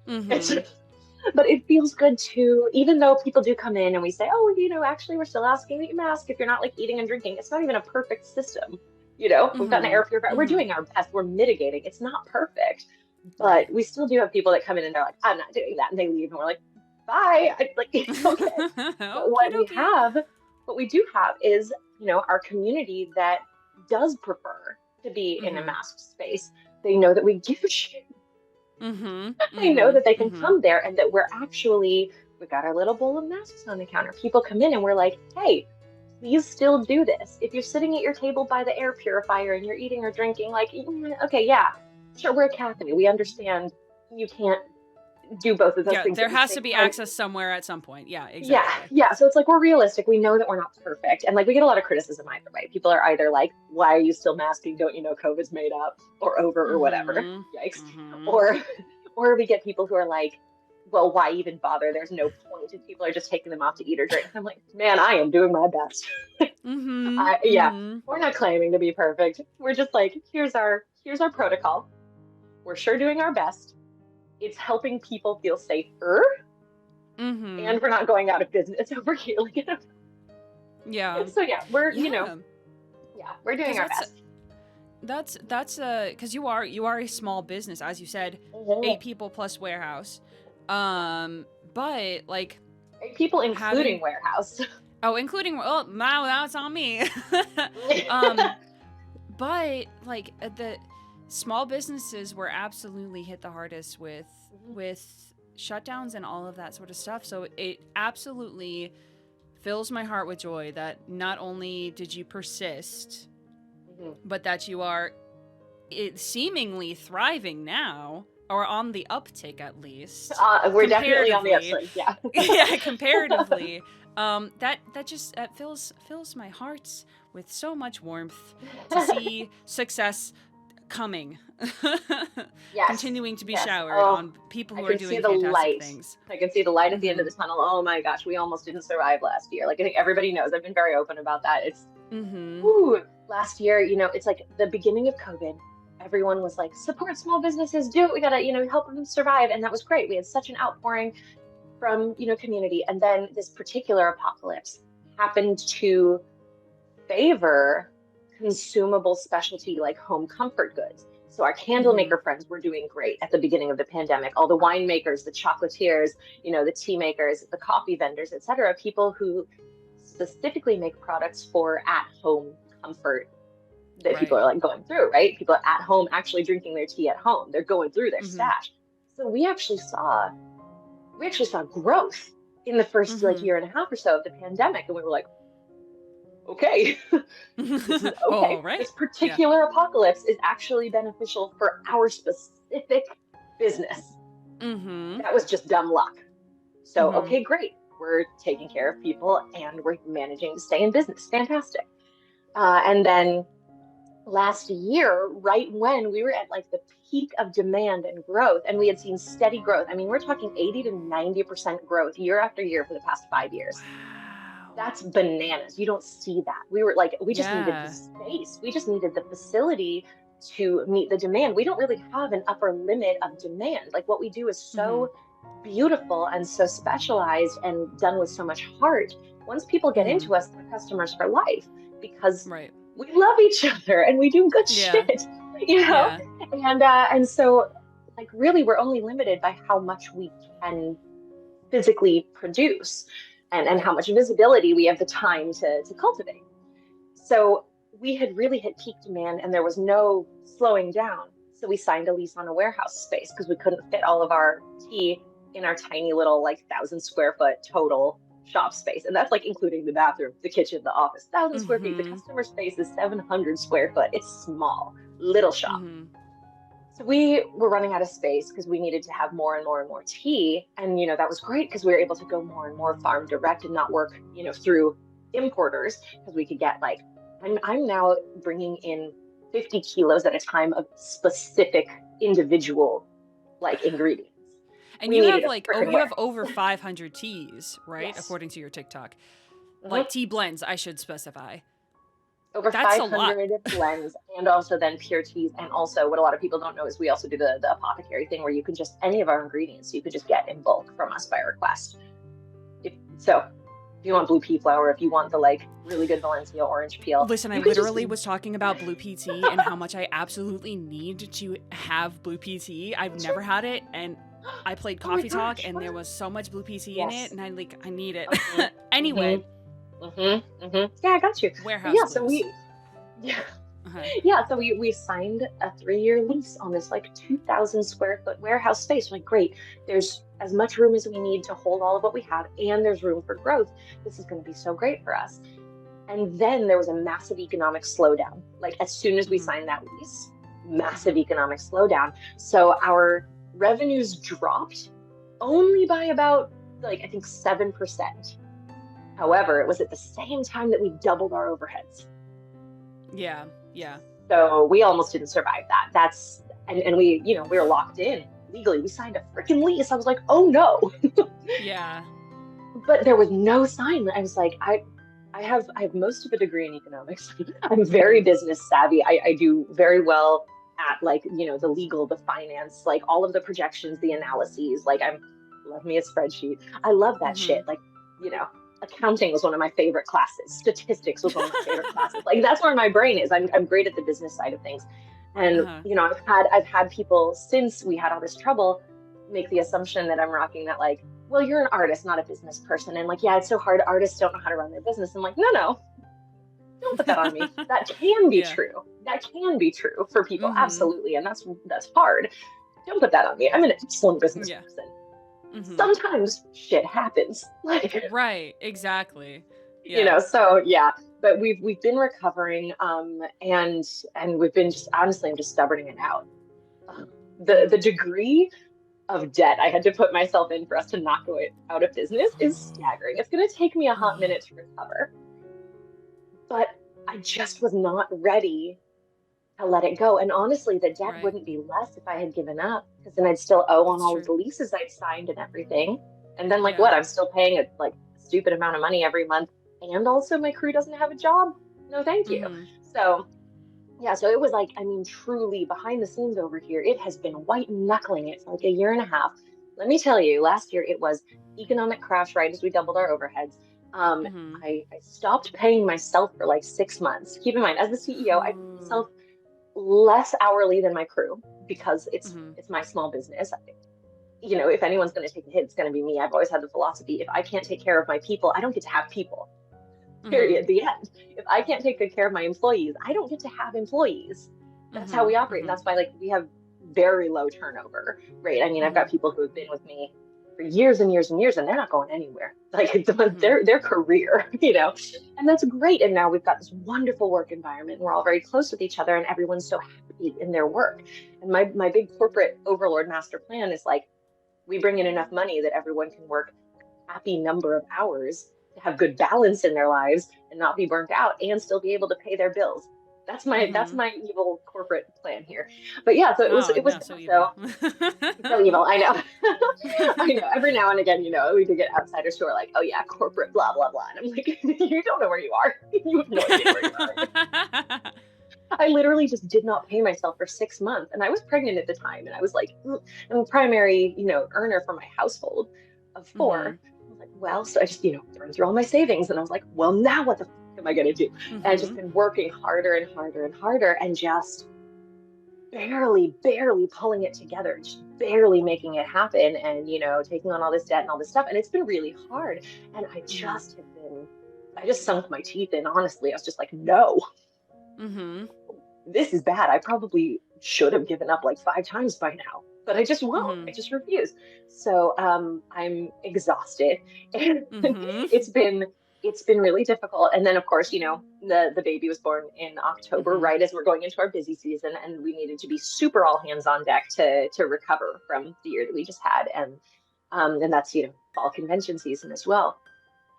It's Mm-hmm. but it feels good too, even though people do come in and we say, oh, actually we're still asking that you mask if you're not like eating and drinking. It's not even a perfect system. We've got an Mm-hmm. air purifier. We're Mm-hmm. doing our best. We're mitigating. It's not perfect, but Right. we still do have people that come in and they're like, I'm not doing that, and they leave, and we're like, bye. Like, okay. But Okie dokie. what we do have is, our community that does prefer to be in a Mm-hmm. masked space. They know that we give a shit. Mm-hmm. They know Mm-hmm. that they can Mm-hmm. come there and that we've got our little bowl of masks on the counter. People come in and we're like, hey, please still do this. If you're sitting at your table by the air purifier and you're eating or drinking, like, okay, yeah, sure, we're a Catholic. We understand you can't do both of those Yeah, things there at the has same to be time. access somewhere at some point. Yeah, Yeah, exactly. yeah. So it's like we're realistic. We know that we're not perfect. And like we get a lot of criticism either way. People are either like, why are you still masking? Don't you know COVID's made up or over or whatever? Mm-hmm. Yikes. Mm-hmm. Or or we get people who are like, well, why even bother? There's no point. And people are just taking them off to eat or drink. I'm like, man, I am doing my best. Mm-hmm. Yeah, Mm-hmm. we're not claiming to be perfect. We're just like, here's our protocol. We're sure doing our best. It's helping people feel safer, Mm-hmm. and we're not going out of business over healing it. Yeah. So yeah, we're, Yeah. we're doing our best. That's because you are a small business, as you said, Mhm. 8 people plus warehouse. But like 8 people, having including warehouse. including now that's on me. But like the small businesses were absolutely hit the hardest with shutdowns and all of that sort of stuff. So it absolutely fills my heart with joy that not only did you persist, but that you are seemingly thriving now, or on the uptick at least. We're definitely on the upswing. Yeah. Yeah, comparatively. That just fills my heart with so much warmth to see success coming. Yes. Continuing to be Yes. showered on people who are doing fantastic things. I can see the light at the end of the tunnel. Oh my gosh, we almost didn't survive last year. Like I think everybody knows. I've been very open about that. It's last year, it's like the beginning of COVID. Everyone was like, support small businesses, do it. We gotta, help them survive. And that was great. We had such an outpouring from, community. And then this particular apocalypse happened to favor consumable specialty like home comfort goods. So our candle maker friends were doing great at the beginning of the pandemic. All the winemakers, the chocolatiers, the tea makers, the coffee vendors, etc. People who specifically make products for at-home comfort that people are like going through, right? People are at home actually drinking their tea at home. They're going through their stash. So we actually saw growth in the first like year and a half or so of the pandemic. And we were like, okay, this is okay. Oh, right. This particular apocalypse is actually beneficial for our specific business. That was just dumb luck. So, okay, great. We're taking care of people and we're managing to stay in business. Fantastic. And then last year, right when we were at like the peak of demand and growth, and we had seen steady growth. I mean, we're talking 80 to 90% growth year after year for the past 5 years. Wow. That's bananas. You don't see that. We were like, we just needed the space. We just needed the facility to meet the demand. We don't really have an upper limit of demand. Like what we do is so beautiful and so specialized and done with so much heart. Once people get into us, they're customers for life because we love each other and we do good shit, and so like really we're only limited by how much we can physically produce and how much visibility we have the time to cultivate. So we had really hit peak demand and there was no slowing down. So we signed a lease on a warehouse space because we couldn't fit all of our tea in our tiny little like 1,000 square foot total shop space. And that's like including the bathroom, the kitchen, the office. 1,000 square feet. The customer space is 700 square foot. It's small, little shop. So we were running out of space because we needed to have more and more and more tea. And, that was great because we were able to go more and more farm direct and not work, through importers because we could get like, I'm now bringing in 50 kilos at a time of specific individual like ingredients. And you have like, you have over 500 teas, right? Yes. According to your TikTok. Like tea blends, I should specify. Over 500 blends and also then pure teas. And also what a lot of people don't know is we also do the apothecary thing where you can just, any of our ingredients, you could just get in bulk from us by request. If you want blue pea flower, if you want the like really good Valencia orange peel. Listen, I literally was talking about blue pea tea and how much I absolutely need to have blue pea tea. I've never had it and I played Coffee Talk and there was so much blue pea tea in it and I need it. Anyway. Yeah, I got you. Warehouse. Yeah, so we signed a 3-year lease on this like 2,000 square foot warehouse space. Like, great, there's as much room as we need to hold all of what we have, and there's room for growth. This is going to be so great for us. And then there was a massive economic slowdown. Like as soon as we signed that lease, massive economic slowdown. So our revenues dropped only by about like I think 7%. However, it was at the same time that we doubled our overheads. Yeah. So we almost didn't survive that. And we, we were locked in legally. We signed a freaking lease. I was like, oh no. Yeah. But there was no sign. I was like, I have most of a degree in economics. I'm very business savvy. I do very well at like, the legal, the finance, like all of the projections, the analyses. Like love me a spreadsheet. I love that shit. Like, accounting was one of my favorite classes. Statistics was one of my favorite classes. Like that's where my brain is. I'm great at the business side of things. And Uh-huh. you know, I've had people since we had all this trouble make the assumption that I'm rocking that like, well, you're an artist, not a business person. And like, yeah, it's so hard. Artists don't know how to run their business. I'm like, no, don't put that on me. That can be Yeah. true. That can be true for people. Mm-hmm. Absolutely. And that's hard. Don't put that on me. I'm an excellent business Yeah. person. Mm-hmm. Sometimes shit happens. Like, Right. Exactly. you Yeah. know, so yeah, but we've been recovering, and we've been just honestly, I'm just stubborning it out. The degree of debt I had to put myself in for us to not go out of business is staggering. It's going to take me a hot minute to recover, but I just was not ready to let it go. And honestly, the debt Right. wouldn't be less if I had given up, because then I'd still owe on That's all of true. the leases I'd signed and everything. And then like Yeah. what? I'm still paying a like stupid amount of money every month. And also my crew doesn't have a job. No, thank you. Mm-hmm. So yeah, so it was like, I mean, truly behind the scenes over here, it has been white knuckling it for like a year and a half. Let me tell you, last year it was economic crash right as we doubled our overheads. Mm-hmm. I stopped paying myself for like 6 months. Keep in mind, as the CEO, I pay Ooh. myself less hourly than my crew because Mm-hmm. it's my small business. You know, if anyone's going to take a hit, it's going to be me. I've always had the philosophy, if I can't take care of my people, I don't get to have people. Mm-hmm. Period. The end. If I can't take good care of my employees, I don't get to have employees. That's how Mm-hmm. we operate. And Mm-hmm. that's why like we have very low turnover rate. I mean, I've got Mm-hmm. people who have been with me for years and years and years, and they're not going anywhere. Like Mm-hmm. their career, you know. And that's great. And now we've got this wonderful work environment. We're all very close with each other, and everyone's so happy in their work. And my big corporate overlord master plan is like, we bring in enough money that everyone can work a happy number of hours to have good balance in their lives and not be burnt out and still be able to pay their bills. That's Mm-hmm. my evil corporate plan here. But yeah, so Oh, it was no, so so evil. so evil. I know. I know. Every now and again, you know, we do get outsiders who are like, "Oh yeah, corporate, blah blah blah," and I'm like, "You don't know where you are. You have no idea where you are." I literally just did not pay myself for 6 months, and I was pregnant at the time, and I was like, I'm a primary, you know, earner for my household of Mm-hmm. four. I was like, well, so I just, you know, burned through all my savings, and I was like, well, now what the fuck am I gonna do? And I've just Mm-hmm. been working harder and harder and harder, and just barely pulling it together, just barely making it happen, and you know, taking on all this debt and all this stuff, and it's been really hard. And Mm-hmm. I just sunk my teeth in. Honestly, I was just like, no, Mm-hmm. this is bad. I probably should have given up like 5 times by now, but I just won't. Mm-hmm. I just refuse. So I'm exhausted, and Mm-hmm. it's been really difficult. And then of course, you know, the baby was born in October, Mm-hmm. right as we're going into our busy season, and we needed to be super all hands on deck to recover from the year that we just had, and that's, you know, fall convention season as well.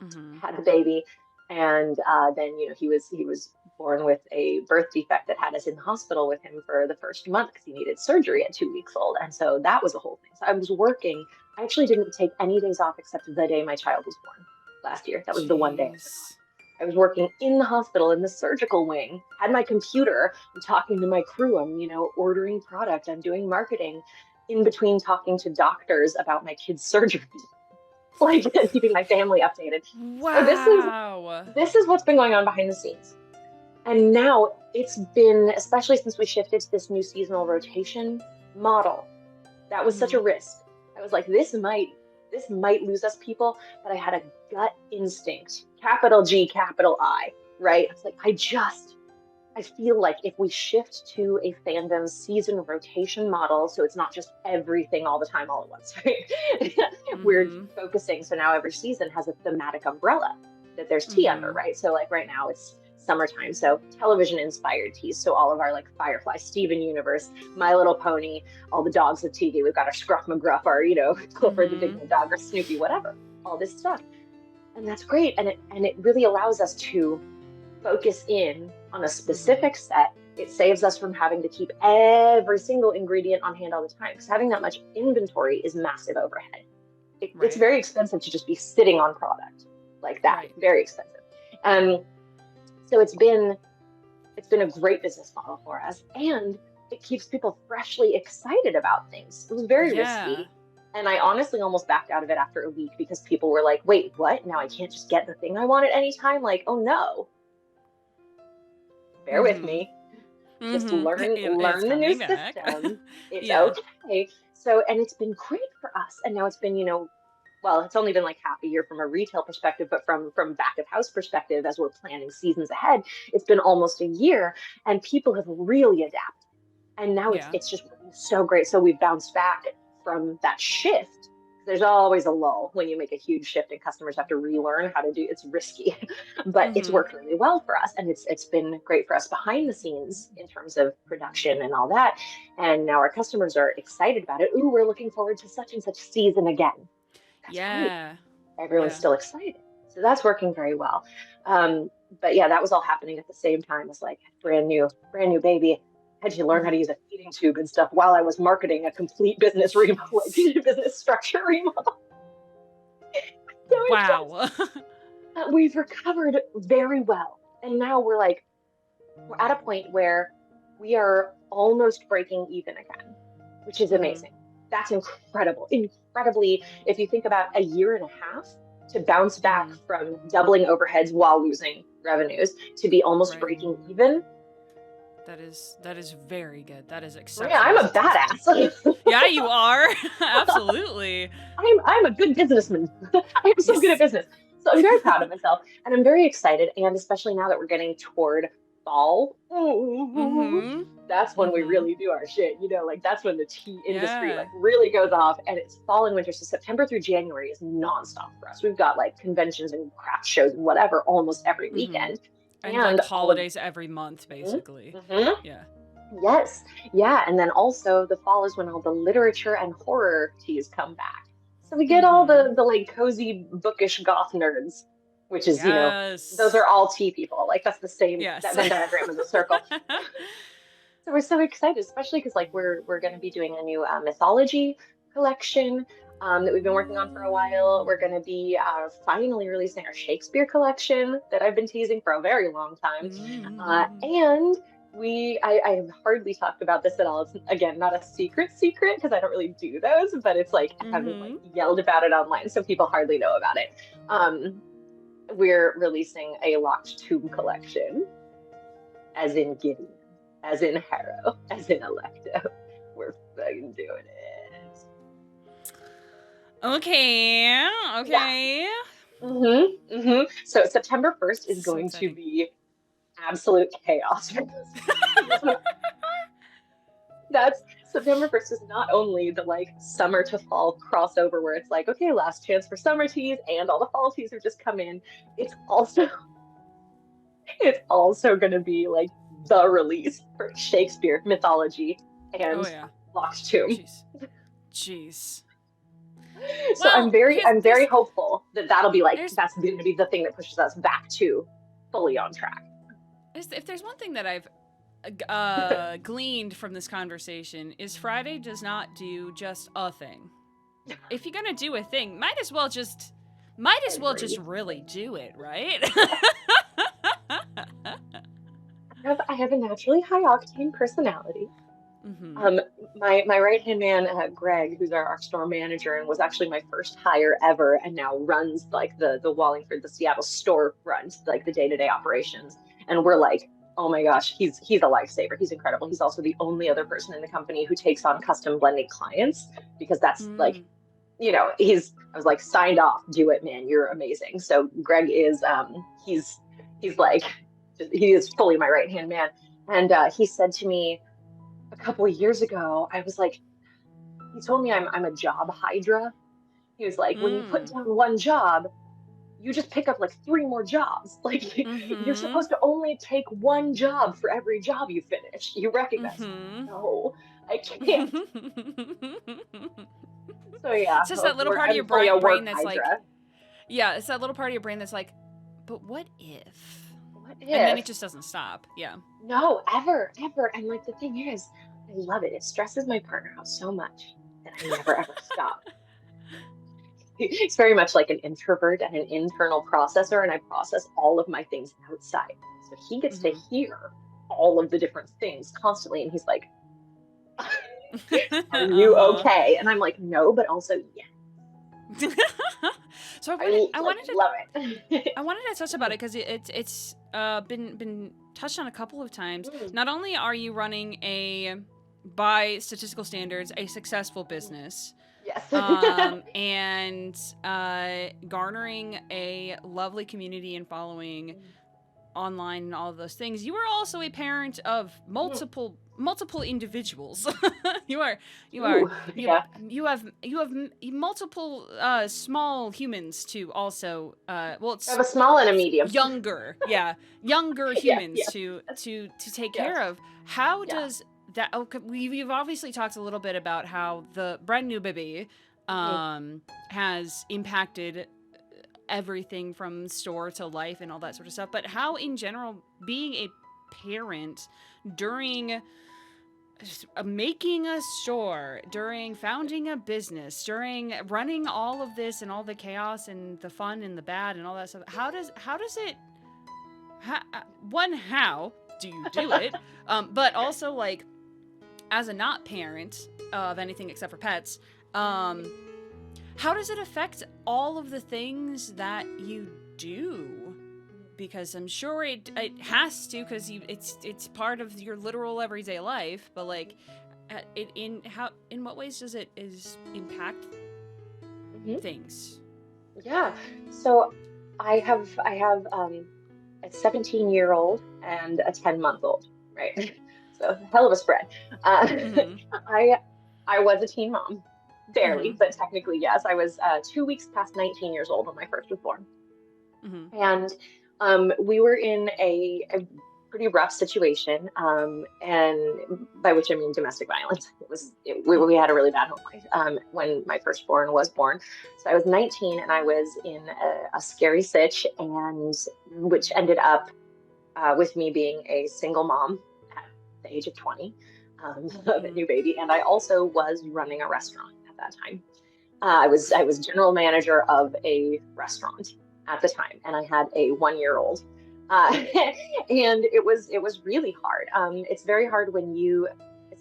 Mm-hmm. Had the baby, and then you know, he was born with a birth defect that had us in the hospital with him for the first month because he needed surgery at 2 weeks old, and so that was a whole thing. So I was working. I actually didn't take any days off except the day my child was born last year. That was the one day I took off. Jeez. I was working in the hospital in the surgical wing, had my computer, I'm talking to my crew, I'm, you know, ordering product, I'm doing marketing in between talking to doctors about my kid's surgery, like keeping my family updated. So Wow. this is what's been going on behind the scenes. And now it's been, especially since we shifted to this new seasonal rotation model, that was such Mm-hmm. a risk. I was like, this might lose us people, but I had a gut instinct, capital G, capital I, right? I was like, I feel like if we shift to a fandom season rotation model, so it's not just everything all the time, all at once, right? We're Mm-hmm. focusing. So now every season has a thematic umbrella that there's tea under, Mm-hmm. right? So like right now it's summertime. So television inspired teas. So all of our like Firefly, Steven Universe, My Little Pony, all the dogs of TV. We've got our Scruff McGruff, our, you know, Clifford the Big Mm-hmm. Red Dog, or Snoopy, whatever, all this stuff. And that's great. And it really allows us to focus in on a Mm-hmm. specific set. It saves us from having to keep every single ingredient on hand all the time, because having that much inventory is massive overhead. It's Right. very expensive to just be sitting on product like that. Right. Very expensive. Um, so it's been a great business model for us, and it keeps people freshly excited about things. It was very Yeah. risky. And I honestly almost backed out of it after a week because people were like, wait, what? Now I can't just get the thing I want at any time? Like, oh no, bear with Mm-hmm. me. Just Mm-hmm. It's learn the new coming back. system. It's Yeah. okay. So, and it's been great for us. And now it's been, well, it's only been like half a year from a retail perspective, but from back of house perspective, as we're planning seasons ahead, it's been almost a year, and people have really adapted. And now Yeah. it's just working so great. So we've bounced back from that shift. There's always a lull when you make a huge shift and customers have to relearn how to do it's risky, but it's Mm-hmm. worked really well for us, and it's been great for us behind the scenes in terms of production and all that. And now our customers are excited about it. Ooh, we're looking forward to such and such season again. That's great. Yeah. Everyone's Yeah. still excited. So that's working very well. But yeah, that was all happening at the same time as like brand new baby. Had to learn how Mm-hmm. to use a feeding tube and stuff while I was marketing a complete business remodel, like Jeez. business structure remodel. So it's just, Wow. we've recovered very well. And now we're at a point where we are almost breaking even again, which is Mm-hmm. amazing. That's incredible. Incredibly, if you think about a year and a half to bounce back Mm-hmm. from doubling overheads while losing revenues to be almost Right. breaking even. That is very good. That is Maria, I'm exceptionally a successful. badass. Yeah, you are. Absolutely. I'm a good businessman. I am so good at Yes. business. So I'm very proud of myself, and I'm very excited. And especially now that we're getting toward fall, Mm-hmm. that's when we Mm-hmm. really do our shit. Like that's when the tea industry Yeah. like really goes off, and it's fall and winter. So September through January is nonstop for us. We've got like conventions and craft shows and whatever almost every Mm-hmm. weekend, And like and all of holidays every month, basically. Mhm. Yeah. Yes, yeah, and then also the fall is when all the literature and horror teas come back. So we get all Mm-hmm. the like cozy bookish goth nerds, which is, those are Yes. all tea people. Like that's the same that Yes. Venn diagram is a circle. So we're so excited, especially because like we're going to be doing a new mythology collection that we've been working on for a while. We're going to be finally releasing our Shakespeare collection that I've been teasing for a very long time, Mm-hmm. and I have hardly talked about this at all. It's again not a secret because I don't really do those, but it's like I haven't like Mm-hmm. yelled about it online, so people hardly know about it. We're releasing a locked tomb collection, as in Gideon, as in Harrow, as in Electo. We're fucking doing it. Okay. Yeah. Okay. So September 1st is So going to exciting. be absolute chaos for us. That's September 1st is not only the like summer to fall crossover where it's like, okay, last chance for summer teas and all the fall teas have just come in. It's also it's also gonna be like the release for Shakespeare mythology Oh and yeah. Locked Tomb. Jeez. Jeez. So Well, here's I'm very hopeful that that'll be like there's that's going to be the thing that pushes us back to fully on track. if there's one thing that I've gleaned from this conversation is Friday does not do just a thing. If you're gonna do a thing, might as well just Agreed. really do it, right? I have a naturally high octane personality. Mm-hmm. Um, my right hand man, Greg, who's our store manager and was actually my first hire ever, and now runs like the Wallingford, the Seattle store runs like the day-to-day operations. And we're like, oh my gosh, he's a lifesaver. He's incredible. He's also the only other person in the company who takes on custom blending clients because that's like, Mm. I was like signed off, do it, man. You're amazing. So Greg is he's like he is fully my right hand man, and he said to me a couple of years ago, I was like, he told me I'm a job hydra. He was like, when you put Mm. down one job, you just pick up like three more jobs. Like you're Mm-hmm. supposed to only take one job for every job you finish. You recognize? Mm-hmm. No, I can't. So yeah, It's just that little part of I'm your fully a work brain that's like, hydra. yeah, it's that little part of your brain that's like, but what if? What And then if? it just doesn't stop. Yeah. No, ever, ever. And like the thing is, I love it. It stresses my partner out so much that I never ever stop. He's very much like an introvert and an internal processor, and I process all of my things outside. So he gets to Mm-hmm. hear all of the different things constantly, and he's like, Are you Uh-huh. okay? And I'm like, no, but also, yeah, So I like wanted to love it. touch about it because it's been touched on a couple of times. Mm, Not only are you running a, by statistical standards, a successful mm. business, Yes. and garnering a lovely community and following online and all of those things, you are also a parent of Mm. multiple individuals. you are you are Ooh, yeah. you have multiple small humans to also well, I have it's a small and a medium. younger, yeah, younger Yes, humans yes, to take yes, care of. How yeah. does that, okay, we've obviously talked a little bit about how the brand new baby Mhm. has impacted everything from store to life and all that sort of stuff, but how in general being a parent during making a store, during founding a business, during running all of this and all the chaos and the fun and the bad and all that stuff, how does it how, one, how do you do it, but also like as a not parent of anything except for pets, how does it affect all of the things that you do? Because I'm sure it has to, because it's part of your literal everyday life. But like, in what ways does it is impact Hmm. things? Yeah. So I have a 17-year-old and a 10-month-old, right? So hell of a spread. Uh, Mm-hmm. I I was a teen mom, Mm-hmm. barely, but technically yes. I was 2 weeks past 19 years old when my first was born. Mm-hmm. And we were in a pretty rough situation, and by which I mean domestic violence. We had a really bad home life when my firstborn was born. So I was 19 and I was in a scary sitch, and which ended up with me being a single mom at the age of 20 of a Mm-hmm. new baby, and I also was running a restaurant at that time. I was general manager of a restaurant at the time, and I had a 1 year old, and it was really hard. It's very hard when you,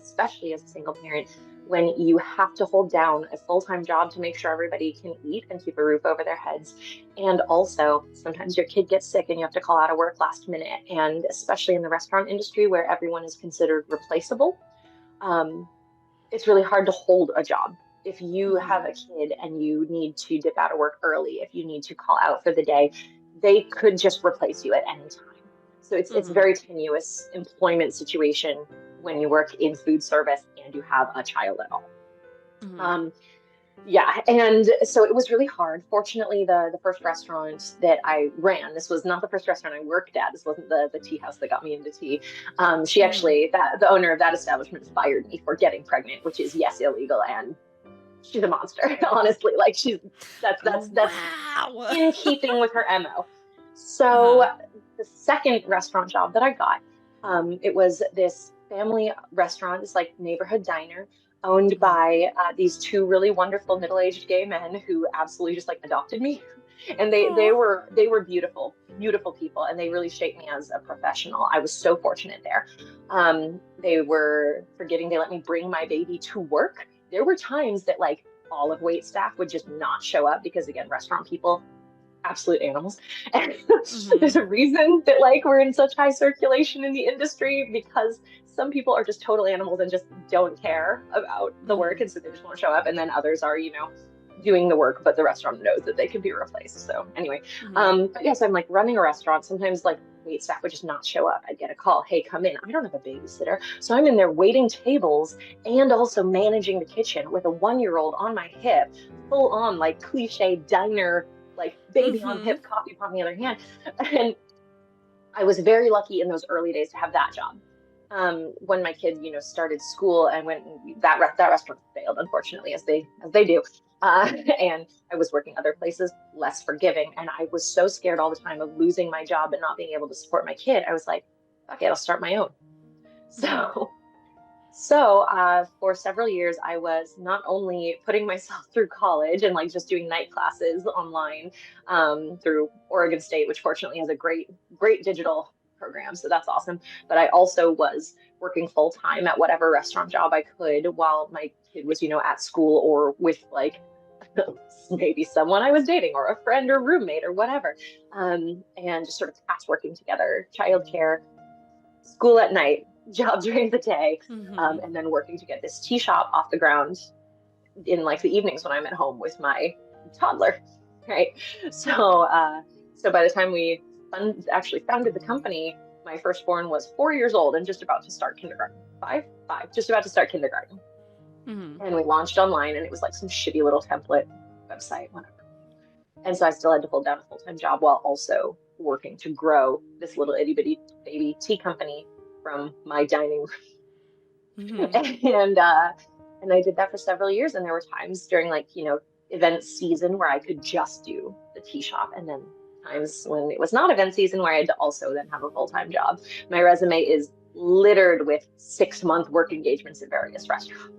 especially as a single parent, when you have to hold down a full-time job to make sure everybody can eat and keep a roof over their heads, and also sometimes your kid gets sick and you have to call out of work last minute, and especially in the restaurant industry where everyone is considered replaceable. Um, it's really hard to hold a job. If you have Mm-hmm. a kid and you need to dip out of work early, if you need to call out for the day, they could just replace you at any time. So it's a Mm-hmm. very tenuous employment situation when you work in food service and you have a child at all. Mm-hmm. Um, yeah, and so it was really hard. Fortunately, the first restaurant that I ran, this was not the first restaurant I worked at. This wasn't the tea house that got me into tea. She Mm-hmm. actually, that the owner of that establishment fired me for getting pregnant, which is yes illegal, and she's a monster. Honestly, like she's that's Wow. in keeping with her MO. So Uh-huh. the second restaurant job that I got, it was this family restaurant, this like neighborhood diner owned Mm-hmm. by these two really wonderful middle-aged gay men who absolutely just like adopted me. And they Aw. were beautiful, beautiful people, and they really shaped me as a professional. I was so fortunate there. They were forgiving. They let me bring my baby to work. There were times that like all of wait staff would just not show up because again, restaurant people, absolute animals. And Mm-hmm. there's a reason that like we're in such high circulation in the industry because some people are just total animals and just don't care about the work, Mm-hmm. and so they just won't show up. And then others are, doing the work, but the restaurant knows that they can be replaced. So anyway, Mm-hmm. but yes, I'm like running a restaurant. Sometimes like wait staff would just not show up. I'd get a call, hey, come in. I don't have a babysitter. So I'm in there waiting tables and also managing the kitchen with a 1 year old on my hip, full on like cliche diner, like baby on Mm-hmm. hip, coffee pot in the other hand. And I was very lucky in those early days to have that job. When my kid, started school and when that restaurant failed, unfortunately, as they do, and I was working other places less forgiving, and I was so scared all the time of losing my job and not being able to support my kid. I was like, "Fuck it, I'll start my own." Mm-hmm. So, for several years, I was not only putting myself through college and like just doing night classes online through Oregon State, which fortunately has a great, great digital program, so that's awesome. But I also was working full time at whatever restaurant job I could while my kid was, at school or with like maybe someone I was dating or a friend or roommate or whatever. And just sort of patchworking together, childcare, school at night, job during the day, and then working to get this tea shop off the ground in like the evenings when I'm at home with my toddler, right? So by the time we actually founded the company, my firstborn was 4 years old and just about to start kindergarten. Five, just about to start kindergarten. And we launched online, and it was like some shitty little template website, whatever. And so I still had to hold down a full-time job while also working to grow this little itty bitty baby tea company from my dining room. And I did that for several years. And there were times during like, event season where I could just do the tea shop, and then times when it was not event season where I had to also then have a full-time job. My resume is littered with 6-month work engagements in various restaurants,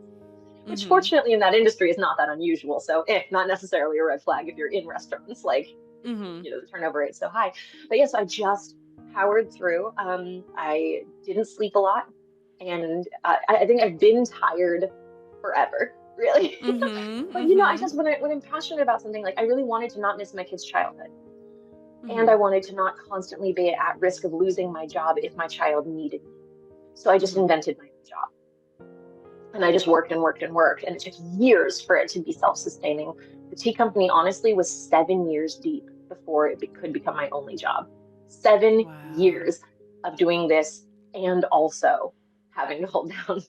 which fortunately in that industry is not that unusual. So not necessarily a red flag if you're in restaurants, like, the turnover rate's so high. But yes, I just powered through. I didn't sleep a lot. And I think I've been tired forever, really. But, I just, when I'm passionate about something, like I really wanted to not miss my kid's childhood. And I wanted to not constantly be at risk of losing my job if my child needed me. So I just invented my own job. And I just worked and worked and worked. And it took years for it to be self-sustaining. The tea company, honestly, was 7 years deep before it could become my only job. 7 years of doing this and also having to hold down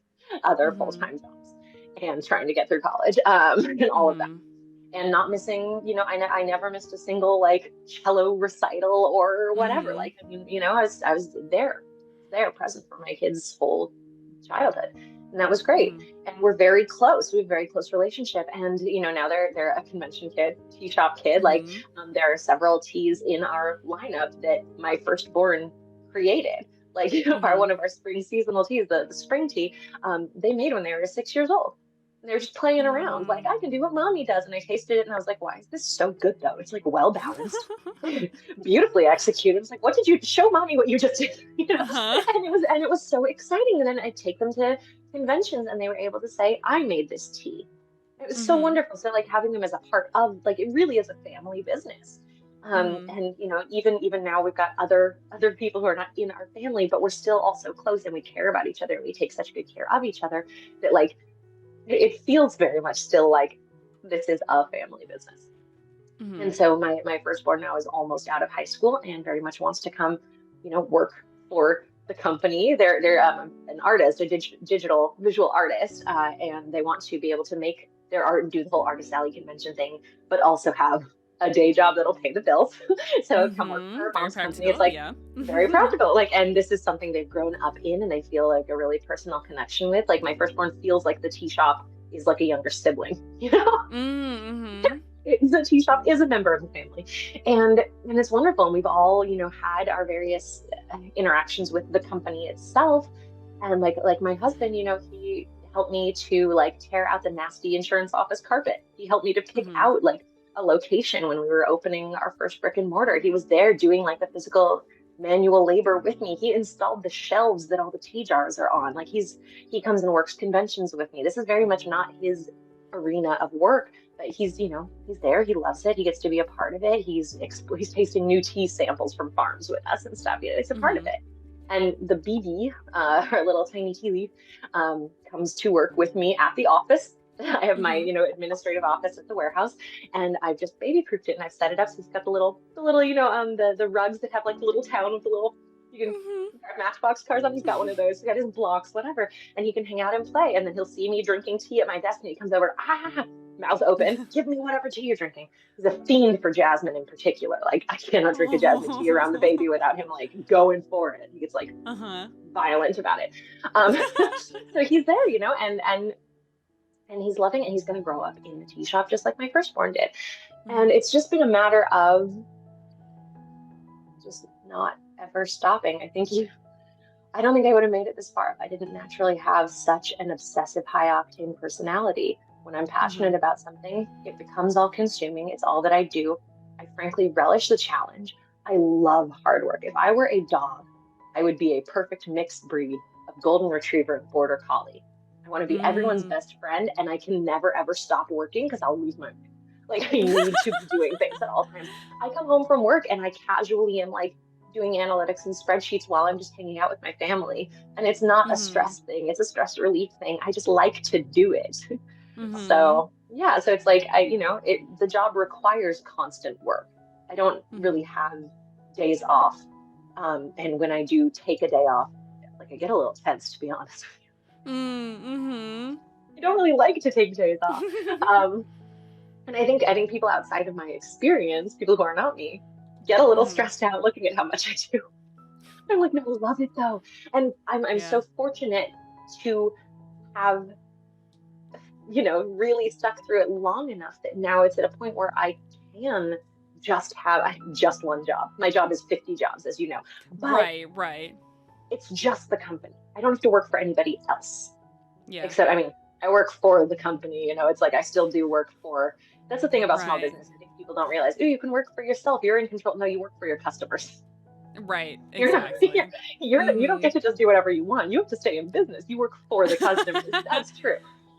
other full-time jobs and trying to get through college and all of that. And not missing, I never missed a single like cello recital or whatever. Like, I was there present for my kids' whole childhood. And that was great. And we're very close. We have a very close relationship. And, now they're a convention kid, tea shop kid. Like there are several teas in our lineup that my firstborn created. Like one of our spring seasonal teas, the spring tea, they made when they were 6 years old. And they were just playing around, like, I can do what mommy does. And I tasted it and I was like, why is this so good though? It's like well balanced, beautifully executed. It's like, what did you show mommy what you just did? And it was so exciting. And then I'd take them to conventions and they were able to say, I made this tea. It was so wonderful. So like having them as a part of, like, it really is a family business. And even now we've got other people who are not in our family, but we're still also close and we care about each other. And we take such good care of each other that like it feels very much still like this is a family business. And so my firstborn now is almost out of high school and very much wants to come, work for the company. They're an artist, a digital visual artist, and they want to be able to make their art and do the whole Artist Alley convention thing, but also have a day job that'll pay the bills. So come work for mom's company. It's like very practical. Like, and this is something they've grown up in and they feel like a really personal connection with. Like my firstborn feels like the tea shop is like a younger sibling, The tea shop is a member of the family, and it's wonderful. And we've all, had our various interactions with the company itself. And like my husband, he helped me to like tear out the nasty insurance office carpet. He helped me to pick out like a location when we were opening our first brick and mortar. He was there doing like the physical manual labor with me. He installed the shelves that all the tea jars are on. Like he comes and works conventions with me. This is very much not his arena of work, but he's there. He loves it. He gets to be a part of it. He's tasting new tea samples from farms with us and stuff. It's a part of it. And the BB, our little tiny tea leaf, comes to work with me at the office. I have my, administrative office at the warehouse, and I've just baby-proofed it and I've set it up. So it's got the little, the rugs that have like the little town with the little, you can grab Matchbox cars on. He's got one of those. He's got his blocks, whatever, and he can hang out and play. And then he'll see me drinking tea at my desk, and he comes over, mouth open, give me whatever tea you're drinking. He's a fiend for jasmine in particular. Like I cannot drink a jasmine tea around the baby without him like going for it. He gets like violent about it. So he's there, and he's loving it. And he's going to grow up in the tea shop just like my firstborn did. And it's just been a matter of just not ever stopping. I don't think I would have made it this far if I didn't naturally have such an obsessive, high octane personality. When I'm passionate about something, it becomes all consuming. It's all that I do. I frankly relish the challenge. I love hard work. If I were a dog, I would be a perfect mixed breed of golden retriever and border collie. I want to be everyone's Mm. best friend, and I can never ever stop working because I'll lose my mind. Like I need to be doing things at all times. I come home from work and I casually am like doing analytics and spreadsheets while I'm just hanging out with my family. And it's not a Mm-hmm. stress thing, it's a stress relief thing. I just like to do it. Mm-hmm. So yeah, so it's like the job requires constant work. I don't really Mm-hmm. have days off. And when I do take a day off, like I get a little tense, to be honest. Mm-hmm. I don't really like to take days off. Um, and I think people outside of my experience, people who are not me, get a little Mm-hmm. stressed out looking at how much I do. I'm like, no, I love it though. And I'm Yeah. so fortunate to have, really stuck through it long enough that now it's at a point where I can I have just one job. My job is 50 jobs, as you know, but Right, right. it's just the company. I don't have to work for anybody else. Yeah. Except, I mean, I work for the company, it's like I still do work for, that's the thing about small Right. business. I think people don't realize, oh, you can work for yourself. You're in control. No, you work for your customers. Right, You're not, exactly. you don't Mm-hmm. get to just do whatever you want. You have to stay in business. You work for the customers. That's true.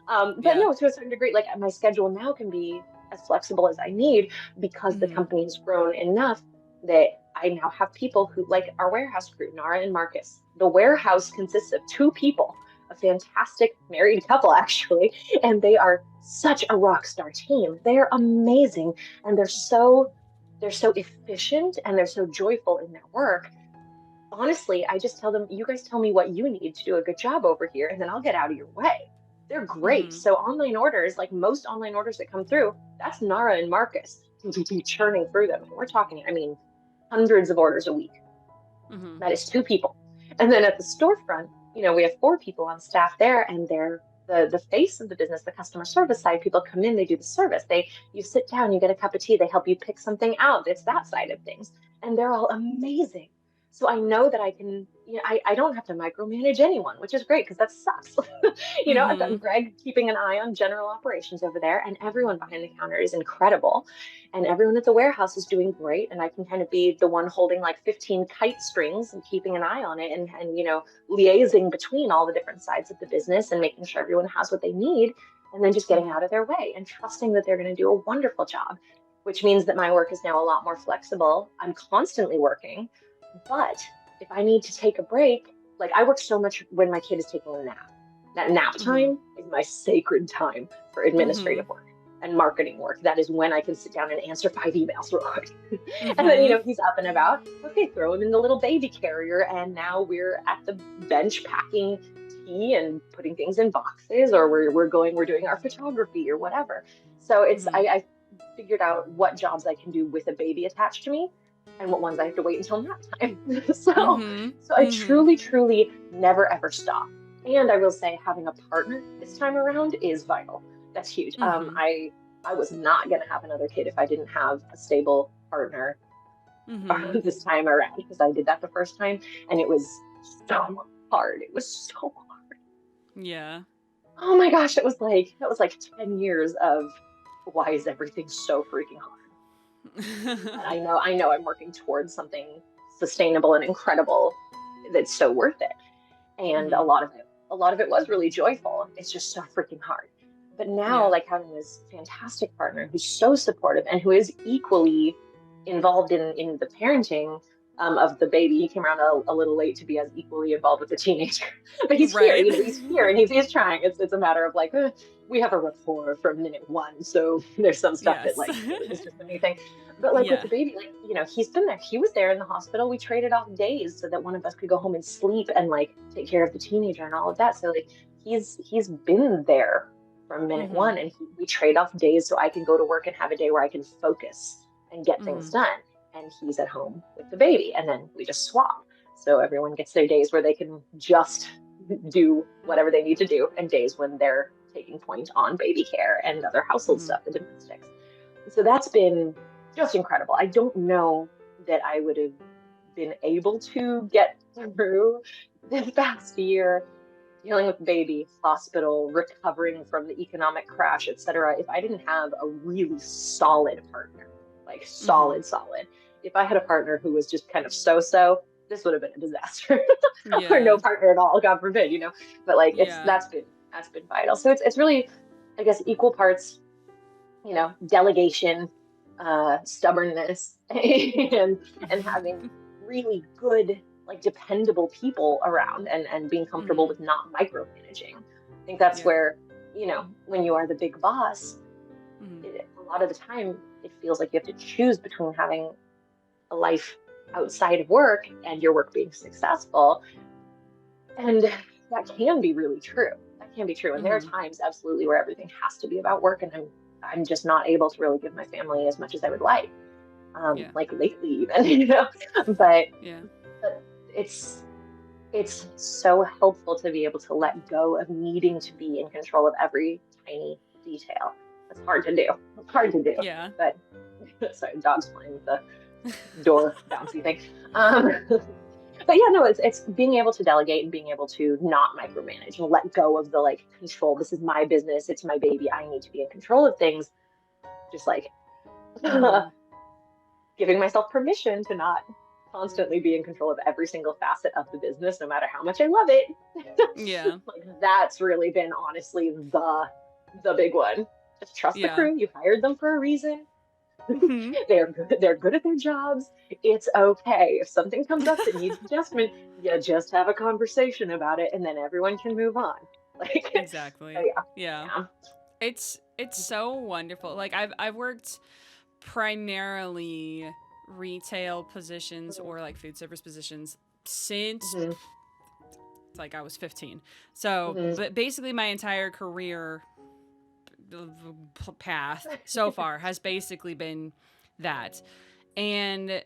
But Yeah. no, to a certain degree, like my schedule now can be as flexible as I need because the Mm-hmm. company has grown enough that I now have people who, like our warehouse crew, Nara and Marcus. The warehouse consists of two people, a fantastic married couple, actually, and they are such a rock star team. They're amazing, and they're so efficient and they're so joyful in their work. Honestly, I just tell them, you guys tell me what you need to do a good job over here, and then I'll get out of your way. They're great. Mm-hmm. So online orders, like most online orders that come through, that's Nara and Marcus churning through them. And we're talking, I mean, hundreds of orders a week. Mm-hmm. That is two people. And then at the storefront, we have four people on staff there, and they're the face of the business, the customer service side. People come in, they do the service. You sit down, you get a cup of tea, they help you pick something out. It's that side of things. And they're all amazing. So I know that I can, I don't have to micromanage anyone, which is great because that sucks. I've got Mm-hmm. Greg keeping an eye on general operations over there, and everyone behind the counter is incredible. And everyone at the warehouse is doing great. And I can kind of be the one holding like 15 kite strings and keeping an eye on it and liaising between all the different sides of the business and making sure everyone has what they need. And then just getting Mm-hmm. out of their way and trusting that they're going to do a wonderful job, which means that my work is now a lot more flexible. I'm constantly working, but if I need to take a break, like I work so much when my kid is taking a nap. That nap Mm-hmm. time is my sacred time for Mm-hmm. administrative work and marketing work. That is when I can sit down and answer 5 emails real quick. And then, Mm-hmm. he's up and about. Okay, throw him in the little baby carrier. And now we're at the bench packing tea and putting things in boxes, or we're doing our photography or whatever. So Mm-hmm. I figured out what jobs I can do with a baby attached to me and what ones I have to wait until nap time. so, Mm-hmm. so I Mm-hmm. truly, truly never ever stop. And I will say having a partner this time around is vital. That's huge. Mm-hmm. I was not going to have another kid if I didn't have a stable partner Mm-hmm. this time around, because I did that the first time and it was so hard. It was so hard. Yeah. Oh my gosh, that was like 10 years of why is everything so freaking hard? But I know I'm working towards something sustainable and incredible that's so worth it. And a Mm-hmm. lot of it, a lot of it was really joyful. It's just so freaking hard. But now, Yeah. like having this fantastic partner who's so supportive and who is equally involved in the parenting of the baby. He came around a little late to be as equally involved with the teenager, but he's here. Right. He's here and he's trying. It's a matter of like we have a rapport from minute one, so there's some stuff that Yes. like is just a new thing. But like with Yeah. the baby, like he's been there. He was there in the hospital. We traded off days so that one of us could go home and sleep and like take care of the teenager and all of that. So like he's been there from minute Mm-hmm. one, and we trade off days so I can go to work and have a day where I can focus and get things Mm-hmm. done. And he's at home with the baby, and then we just swap. So everyone gets their days where they can just do whatever they need to do, and days when they're taking point on baby care and other household Mm-hmm. stuff, the domestics. So that's been just incredible. I don't know that I would have been able to get through this past year dealing with baby, hospital, recovering from the economic crash, etc. If I didn't have a really solid partner, like Mm-hmm. solid, solid. If I had a partner who was just kind of so-so, this would have been a disaster. Or no Yeah. partner at all, God forbid, but like Yeah. that's been vital. So it's really, I guess, equal parts, delegation, stubbornness, and having really good, like, dependable people around, and being comfortable Mm-hmm. with not micromanaging. I think that's Yeah. where, when you are the big boss, Mm-hmm. a lot of the time it feels like you have to choose between having a life outside of work and your work being successful. And that can be really true. That can be true. And there are Mm-hmm. times absolutely where everything has to be about work, and I'm just not able to really give my family as much as I would Yeah. like lately even, But Yeah. but it's so helpful to be able to let go of needing to be in control of every tiny detail. It's hard to do. It's hard to do. Yeah. But sorry, dog's playing with the door bouncy thing. Um, but yeah, no, it's being able to delegate and being able to not micromanage and let go of the, like, control. This is my business. It's my baby. I need to be in control of things. Just like Mm-hmm. giving myself permission to not constantly be in control of every single facet of the business, no matter how much I love it. Yeah. Like, that's really been honestly the big one. Just trust the Yeah. crew. You hired them for a reason. Mm-hmm. They're good at their jobs. It's okay. If something comes up that needs adjustment, you just have a conversation about it, and then everyone can move on. Like, so Exactly. yeah, Yeah. yeah. It's so wonderful. Like I've worked primarily retail positions or like food service positions since Mm-hmm, like I was 15. So, mm-hmm. but basically my entire career path so far has basically been that. And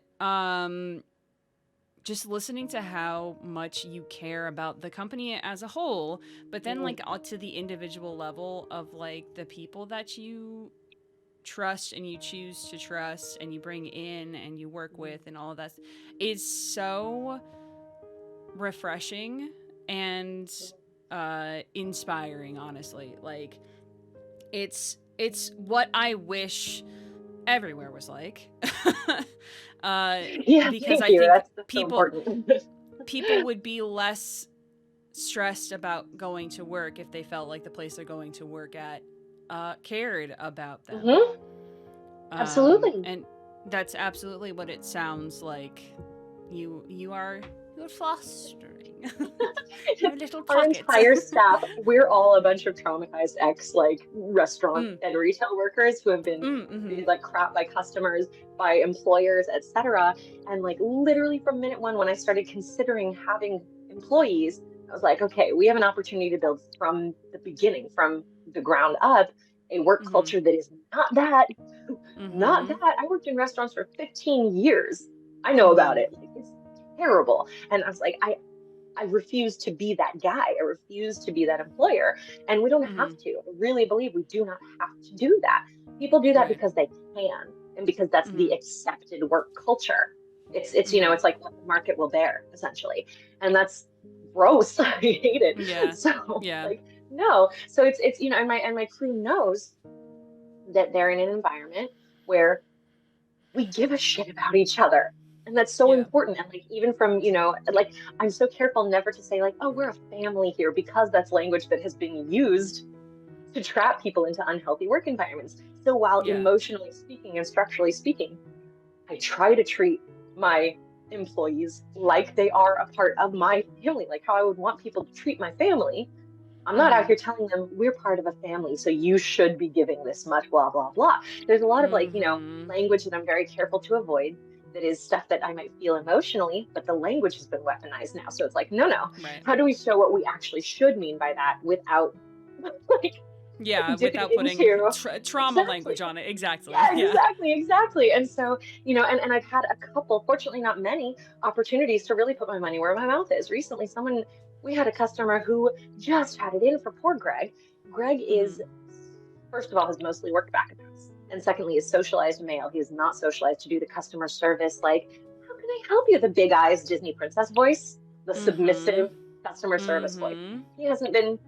just listening to how much you care about the company as a whole, but then Mm-hmm. like to the individual level of like the people that you trust and you choose to trust and you bring in and you work with and all of that is so refreshing and inspiring, honestly. Like it's what I wish everywhere was like. Yeah, Because thank I you. think That's so important. people would be less stressed about going to work if they felt like the place they're going to work at cared about them. Hmm. Absolutely. And that's absolutely what it sounds like. You're fostering your little Our pockets. entire staff, we're all a bunch of traumatized ex, like, restaurant Mm, and retail workers who have been mm-hmm. treated like crap by customers, by employers, etc. And, like, literally from minute one, when I started considering having employees, I was like, okay, we have an opportunity to build from the beginning, from the ground up, a work Mm-hmm. culture that is not that, not Mm-hmm. that. I worked in restaurants for 15 years. I know about Mm-hmm. it. Like, it's terrible. And I was like, I refuse to be that guy. I refuse to be that employer. And we don't have Mm-hmm. to. I really believe we do not have to do that. People do that Right. because they can, and because that's Mm-hmm. the accepted work culture. Mm-hmm. it's like what the market will bear, essentially. And that's gross. I hate it. Yeah. So, Yeah. like, no. So it's and my crew knows that they're in an environment where we give a shit about each other. And that's so Yeah. important. And, like, even from, like, I'm so careful never to say, like, oh, we're a family here, because that's language that has been used to trap people into unhealthy work environments. So while Yeah. emotionally speaking and structurally speaking, I try to treat my employees like they are a part of my family, like how I would want people to treat my family. I'm not out Mm-hmm. here telling them we're part of a family, so you should be giving this much, blah, blah, blah. There's a lot of, like, Mm-hmm. language that I'm very careful to avoid, that is stuff that I might feel emotionally, but the language has been weaponized now. So it's like, no, no. Right. How do we show what we actually should mean by that without, like, Yeah, dipping without putting into trauma exactly. language on it. Exactly. Yeah, Yeah. exactly, exactly. And so, and I've had a couple, fortunately not many, opportunities to really put my money where my mouth is. Recently, we had a customer who just had it in for poor Greg. Greg Mm-hmm. is, first of all, has mostly worked back accounts. And secondly, is socialized male. He is not socialized to do the customer service. Like, how can I help you? The big eyes Disney princess voice, the Mm-hmm. submissive customer service voice. Mm-hmm. He hasn't been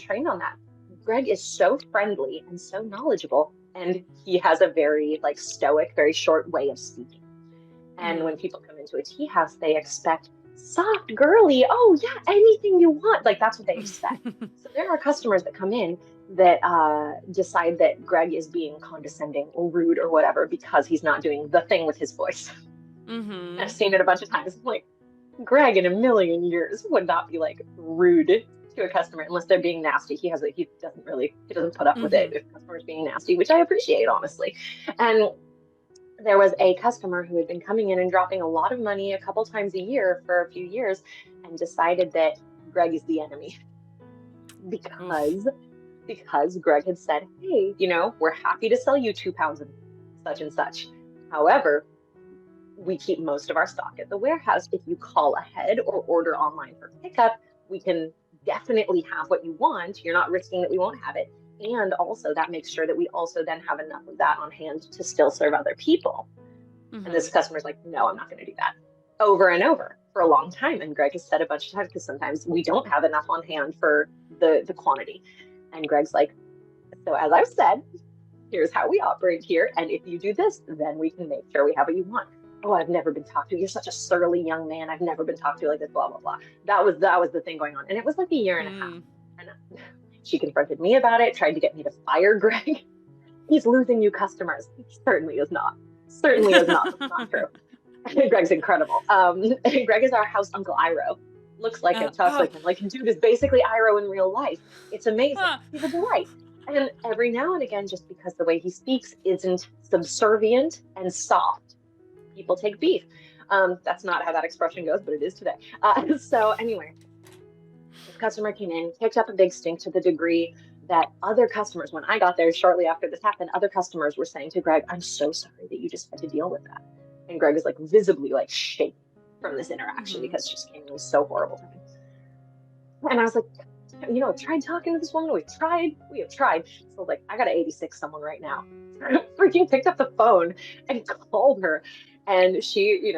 trained on that. Greg is so friendly and so knowledgeable, and he has a very, like, stoic, very short way of speaking. And Mm-hmm. when people come into a tea house, they expect soft, girly. Oh yeah, anything you want. Like that's what they expect. So there are customers that come in that decide that Greg is being condescending or rude or whatever because he's not doing the thing with his voice. Mm-hmm. I've seen it a bunch of times. I'm like, Greg in a million years would not be like rude to a customer unless they're being nasty. He doesn't put up with it Mm-hmm. if customers being nasty, which I appreciate honestly. And there was a customer who had been coming in and dropping a lot of money a couple times a year for a few years and decided that Greg is the enemy Oof. because Greg had said, hey, we're happy to sell you 2 pounds of such and such. However, we keep most of our stock at the warehouse. If you call ahead or order online for pickup, we can definitely have what you want. You're not risking that we won't have it. And also, that makes sure that we also then have enough of that on hand to still serve other people. And this Mm-hmm. customer's like, no, I'm not going to do that over and over for a long time. And Greg has said a bunch of times because sometimes we don't have enough on hand for the quantity. And Greg's like, so as I've said, here's how we operate here. And if you do this, then we can make sure we have what you want. Oh, I've never been talked to. You're such a surly young man. I've never been talked to like this, blah, blah, blah. That was the thing going on. And it was like a year and a half. And she confronted me about it, tried to get me to fire Greg. He's losing you customers. He certainly is not. Certainly is not. That's not true. Greg's incredible. Greg is our house Uncle Iroh. Looks like him, talks like him. Like, dude is basically Iroh in real life. It's amazing. He's a delight. And every now and again, just because the way he speaks isn't subservient and soft, people take beef. That's not how that expression goes, but it is today. So anyway, this customer came in, kicked up a big stink to the degree that other customers, when I got there shortly after this happened, other customers were saying to Greg, I'm so sorry that you just had to deal with that. And Greg is like visibly like shaking from this interaction Mm-hmm. because she just came in was so horrible to him. And I was like, tried talking to this woman. We have tried. So like, I got to 86 someone right now. Freaking picked up the phone and called her. And she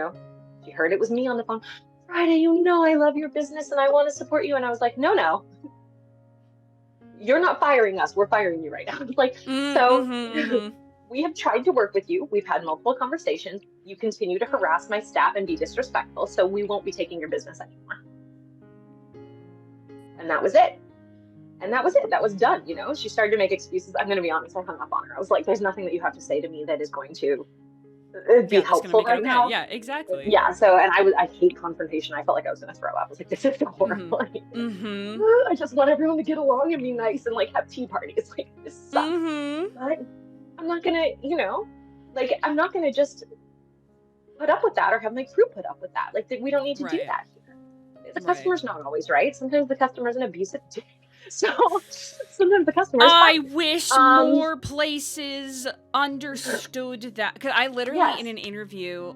heard it was me on the phone. Friday, I love your business and I want to support you. And I was like, no, you're not firing us. We're firing you right now. Like, so Mm-hmm. we have tried to work with you. We've had multiple conversations. You continue to harass my staff and be disrespectful. So we won't be taking your business anymore. And that was it. That was done. She started to make excuses. I'm going to be honest. I hung up on her. I was like, there's nothing that you have to say to me that is going to be helpful right now. Yeah, exactly. Yeah. So, and I hate confrontation. I felt like I was going to throw up. I was like, this is so horrible. Mm-hmm. I just want everyone to get along and be nice and like have tea parties. Like, this sucks. Mm-hmm. But I'm not going to, I'm not going to just put up with that or have my crew put up with that. Like, we don't need to do that here. The customer's not always right. Sometimes the customer's an abusive dick. So sometimes the customer's I fine. wish more places understood that. Because I literally in an interview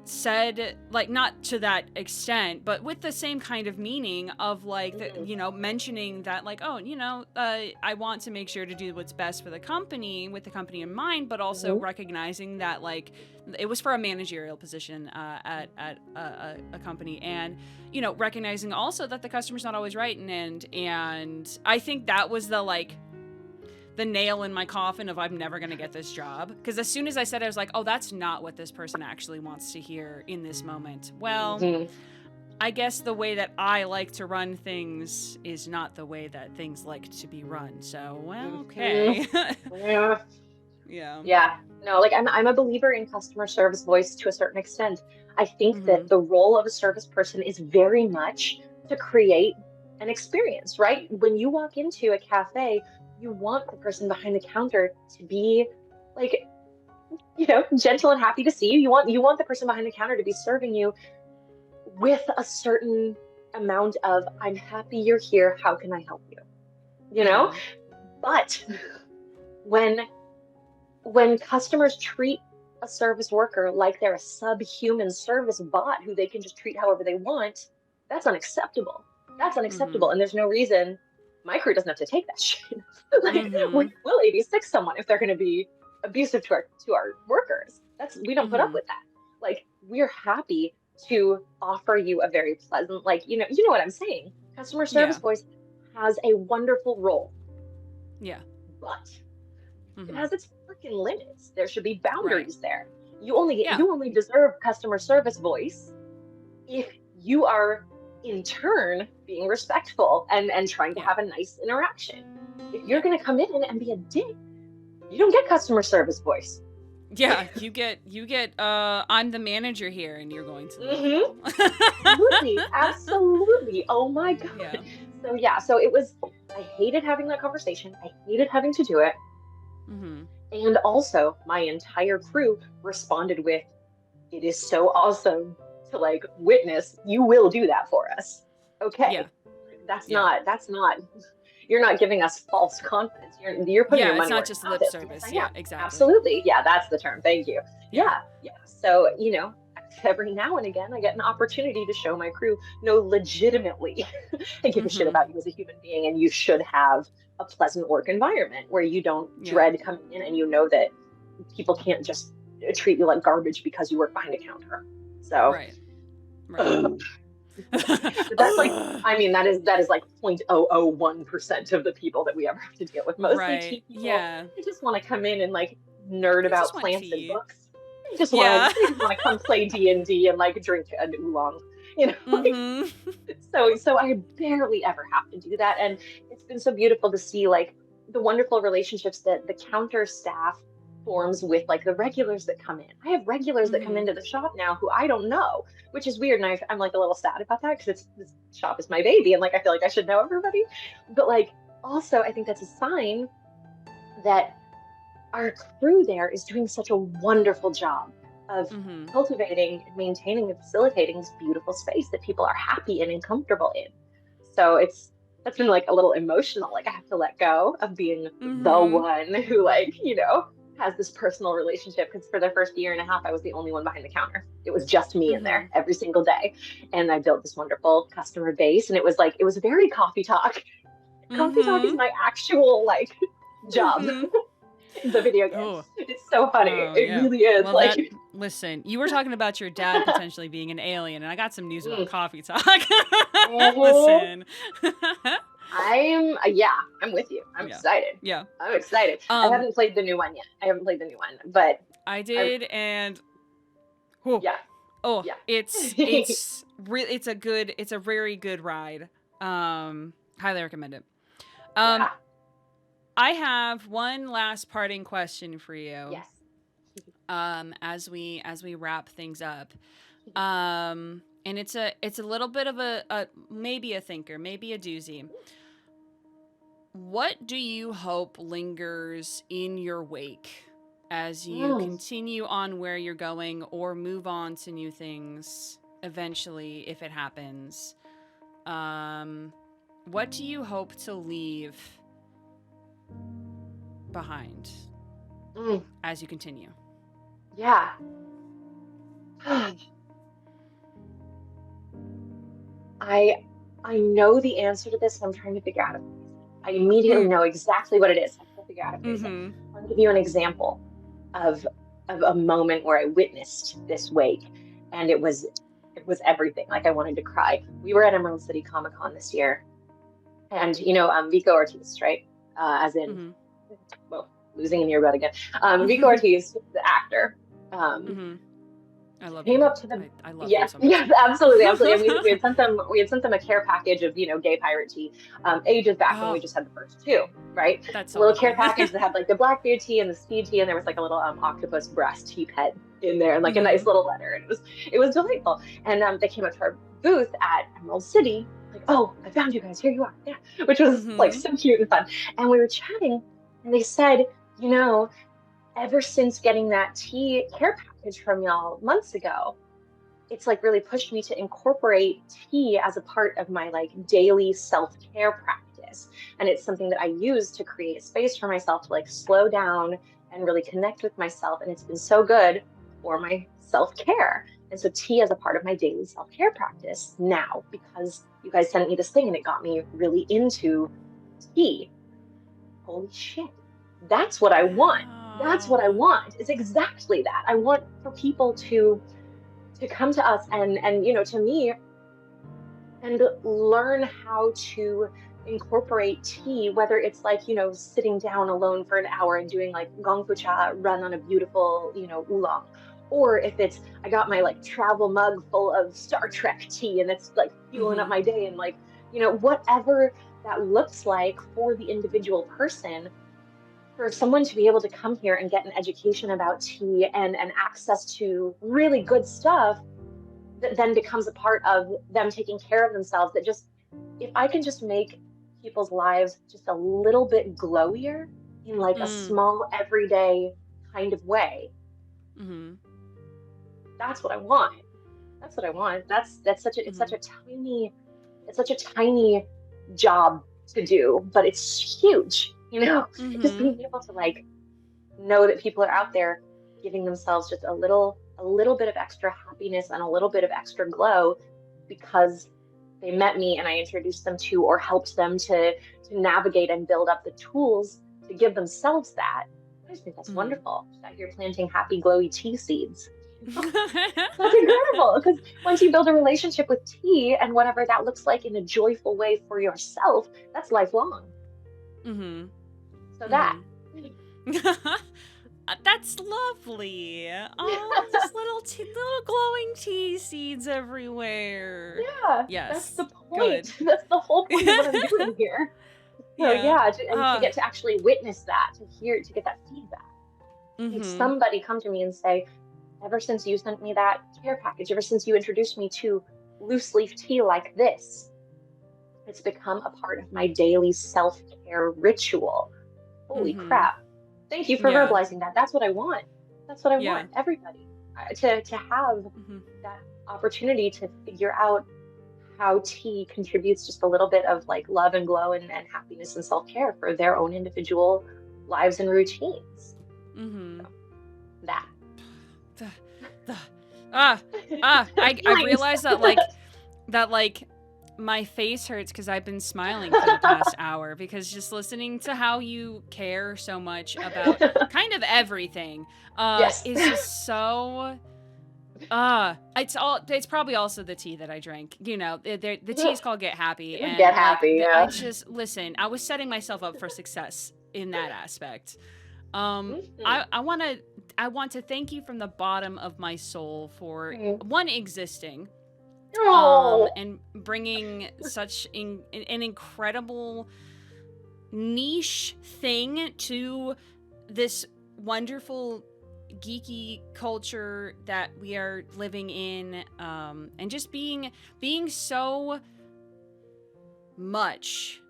said, like, not to that extent, but with the same kind of meaning of like, mentioning that like, I want to make sure to do what's best for the company with the company in mind, but also recognizing that like it was for a managerial position at a company, and recognizing also that the customer's not always right, and I think that was the nail in my coffin of I'm never going to get this job. Because as soon as I said it, I was like, oh, that's not what this person actually wants to hear in this moment. Well, I guess the way that I like to run things is not the way that things like to be run. So, well, okay. Yeah. No, like I'm a believer in customer service voice to a certain extent. I think that the role of a service person is very much to create an experience, right? When you walk into a cafe, you want the person behind the counter to be like, gentle and happy to see you. You want the person behind the counter to be serving you with a certain amount of, I'm happy you're here. How can I help you? But when customers treat a service worker like they're a subhuman service bot who they can just treat however they want, that's unacceptable. That's unacceptable. And there's no reason my crew doesn't have to take that shit. We'll 86 someone if they're going to be abusive to our workers. We don't put up with that. Like, we're happy to offer you a very pleasant, like, you know what I'm saying. Customer service voice has a wonderful role. Yeah. But it has its freaking limits. There should be boundaries there. You only deserve customer service voice if you are in turn being respectful and trying to Yeah. have a nice interaction. If you're Yeah. going to come in and be a dick, you don't get customer service voice. Yeah, you get I'm the manager here and you're going to leave Mm-hmm. now. Absolutely. Absolutely. Oh my Yeah. God. So yeah, so it was, I hated having that conversation. I hated having to do it. Mhm. And also my entire crew responded with, it is so awesome to like witness, you will do that for us. Yeah. Okay. Yeah. That's not, you're not giving us false confidence. You're putting your Yeah, it's money not where just your mouth lip is, because service. I Yeah, am. exactly. Absolutely. Yeah, that's the term. Thank you. Yeah. Yeah. Yeah. So, every now and again, I get an opportunity to show my crew, no, legitimately, I give a shit Mhm. about you as a human being, and you should have a pleasant work environment where you don't Yeah. dread coming in and you know that people can't just treat you like garbage because you work behind a counter. So, Right. Right. but that's like, Ugh. I mean, that is like 0.001% of the people that we ever have to deal with. Mostly Right. tea people. Yeah. They just want to come in and like nerd They just about want plants and tea. books. They just want Yeah. to they just want to come play D&D and like drink an oolong. You know, Mhm. so I barely ever have to do that. And it's been so beautiful to see like the wonderful relationships that the counter staff forms with like the regulars that come in. I have regulars that come Mhm. into the shop now who I don't know, which is weird. And I'm like a little sad about that because this shop is my baby. And like I feel like I should know everybody. But like also I think that's a sign that our crew there is doing such a wonderful job of Mhm. cultivating and maintaining and facilitating this beautiful space that people are happy and comfortable in. So that's been like a little emotional. Like I have to let go of being the Mhm. one who like, has this personal relationship because for the first year and a half, I was the only one behind the counter. It was just me in there Mhm. every single day. And I built this wonderful customer base. And it was like, it was very coffee talk. Coffee talk is Mhm. my actual like job Mhm. in the video game. Oh. It's so funny. Oh It yeah. really is. Well, Like, listen, you were talking about your dad potentially being an alien, and I got some news about mm, coffee talk. mhm. Listen. Yeah, I'm with you. I'm Yeah. excited. Yeah. I'm excited. I Um, haven't played the new one yet. I haven't played the new one, but I I, did, and oh, yeah, oh, yeah. it's a very good ride. Highly recommend it. Um, Yeah, I have one last parting question for you. yes. As we wrap things up. And it's a little bit of a maybe a thinker, maybe a doozy. What do you hope lingers in your wake as you Mm, continue on where you're going or move on to new things eventually if it happens? What do you hope to leave behind mm, as you continue? yeah. I I know the answer to this, and I'm trying to figure out how to phrase it. I immediately Mm. know exactly what it is. I can't figure out how to phrase it. Mm-hmm. I'll give you an example of a moment where I witnessed this wake, and it was everything. Like I wanted to cry. We were at Emerald City Comic Con this year, and Vico Ortiz, right? As in, Mm-hmm. well, losing an earbud again. Vico Ortiz, the actor. Um, Mm-hmm. I love Came Vico. up to the I love him yes, so much. yes, absolutely, absolutely. And we had sent them a care package of gay pirate tea, ages back when we Oh, just had the first two, right? that's A so little care lovely. package that had like the Blackbeard tea and the speed tea, and there was like a little octopus brass tea pet in there, and like a Mm-hmm. nice little letter, and it was delightful. And they came up to our booth at Emerald City, like, oh, I found you guys, here you are, yeah, which was like Mm-hmm. so cute and fun. And we were chatting, and they said, you know, ever since getting that tea care package from y'all months ago, it's like really pushed me to incorporate tea as a part of my like daily self-care practice. And it's something that I use to create space for myself to like slow down and really connect with myself. And it's been so good for my self-care. And so tea as a part of my daily self-care practice now, because you guys sent me this thing and it got me really into tea. Holy shit. That's what I want. That's what I Wow. want. It's exactly that. I want for people to come to us and to me and learn how to incorporate tea, whether it's like sitting down alone for an hour and doing like gong fu cha run on a beautiful oolong, Or if it's, I got my like travel mug full of Star Trek tea and it's like fueling up Mm-hmm. my day, and like, whatever that looks like for the individual person, for someone to be able to come here and get an education about tea and access to really good stuff that then becomes a part of them taking care of themselves. That just, if I can just make people's lives just a little bit glowier in like a Mm. small everyday kind of way, Mm-hmm. that's what I want. That's what I want. That's such a, Mm-hmm. it's such a tiny job to do, but it's huge, just Mm-hmm. being able to like know that people are out there giving themselves just a little bit of extra happiness and a little bit of extra glow because they met me and I introduced them to or helped them to navigate and build up the tools to give themselves that. I just think that's Mm-hmm. wonderful that you're planting happy glowy tea seeds. That's incredible because once you build a relationship with tea and whatever that looks like in a joyful way for yourself, that's lifelong. Mm-hmm. So that. Mm-hmm. That's lovely. Oh, just little glowing tea seeds everywhere. Yeah, that's Yes. the point. Good. That's the whole point of what I'm doing here. So Yeah. yeah, and to get to actually witness that, to get that feedback. Like Mm-hmm. somebody come to me and say, ever since you sent me that care package, ever since you introduced me to loose leaf tea like this, it's become a part of my daily self-care ritual. Holy Mm-hmm. crap. Thank you for Yeah. verbalizing that. That's what I want. That's what I Yeah. want. Everybody to have Mm-hmm. that opportunity to figure out how tea contributes just a little bit of like love and glow and happiness and self-care for their own individual lives and routines. Mm-hmm. So that. The, the, ah, I Feelings. realized that my face hurts because I've been smiling for the past hour because just listening to how you care so much about kind of everything Yes. is just so it's probably also the tea that I drank. The tea is called Get Happy, Get and happy, I yeah. just listen. I was setting myself up for success in that aspect. Mhm. I want to thank you from the bottom of my soul for Mm. one existing, Oh. and bringing such an incredible niche thing to this wonderful geeky culture that we are living in, and just being so much,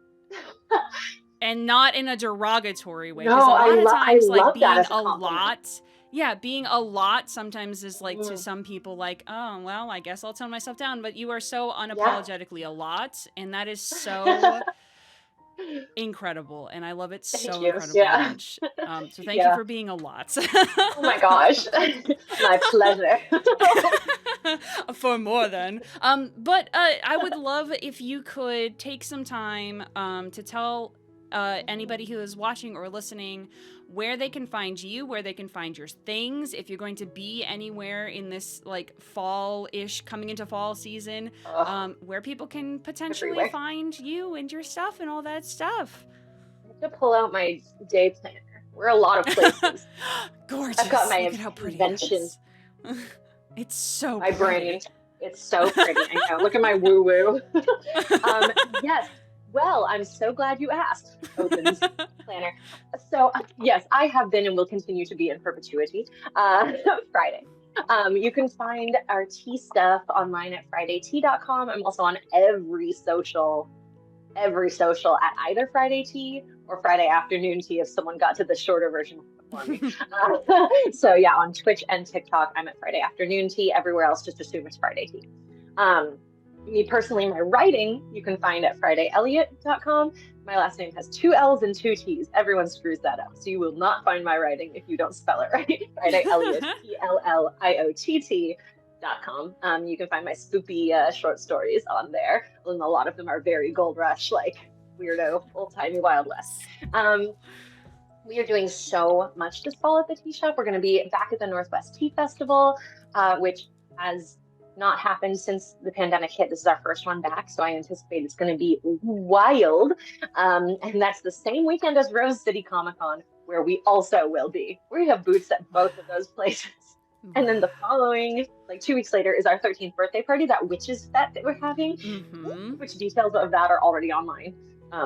and not in a derogatory way, because No, a lot of I times like love that being as a a compliment. lot, yeah, being a lot sometimes is like to Mm. some people like, oh well, I guess I'll tone myself down, but you are so Yeah. unapologetically a lot, and that is so incredible, and I love it Thank so you. incredibly Yeah. much. So thank you Yeah. for being a lot. Oh my gosh. My pleasure. For more than. But I would love if you could take some time to tell anybody who is watching or listening where they can find you, where they can find your things, if you're going to be anywhere in this like fall-ish, coming into fall season, Oh, where people can potentially everywhere. find you and your stuff and all that stuff. I have to pull out my day planner. We're a lot of places. I've got Gorgeous. my Look at how pretty it convention, is. It's so my brain. pretty. It's so pretty. I know. Look at my woo woo. Yes. Well, I'm so glad you asked. Opens planner. So, yes, I have been and will continue to be in perpetuity. Friday. You can find our tea stuff online at FridayTea.com. I'm also on every social at either Friday Tea or Friday Afternoon Tea if someone got to the shorter version before me. So yeah, on Twitch and TikTok, I'm at Friday Afternoon Tea. Everywhere else, just assume it's Friday Tea. Me personally, my writing you can find at FridayElliott.com. My last name has two L's and two T's. Everyone screws that up. So you will not find my writing if you don't spell it right. Friday Elliott, ELLIOTT.com. You can find my spoopy short stories on there. And a lot of them are very gold rush, like weirdo, old timey Wild West. We are doing so much this fall at the tea shop. We're going to be back at the Northwest Tea Festival, which has not happened since the pandemic hit. This is our first one back, so I anticipate it's going to be wild. And that's the same weekend as Rose City Comic Con, where we also will be. We have booths at both of those places. And then the following, like 2 weeks later, is our 13th birthday party, that witches fete that we're having, which details of that are already online.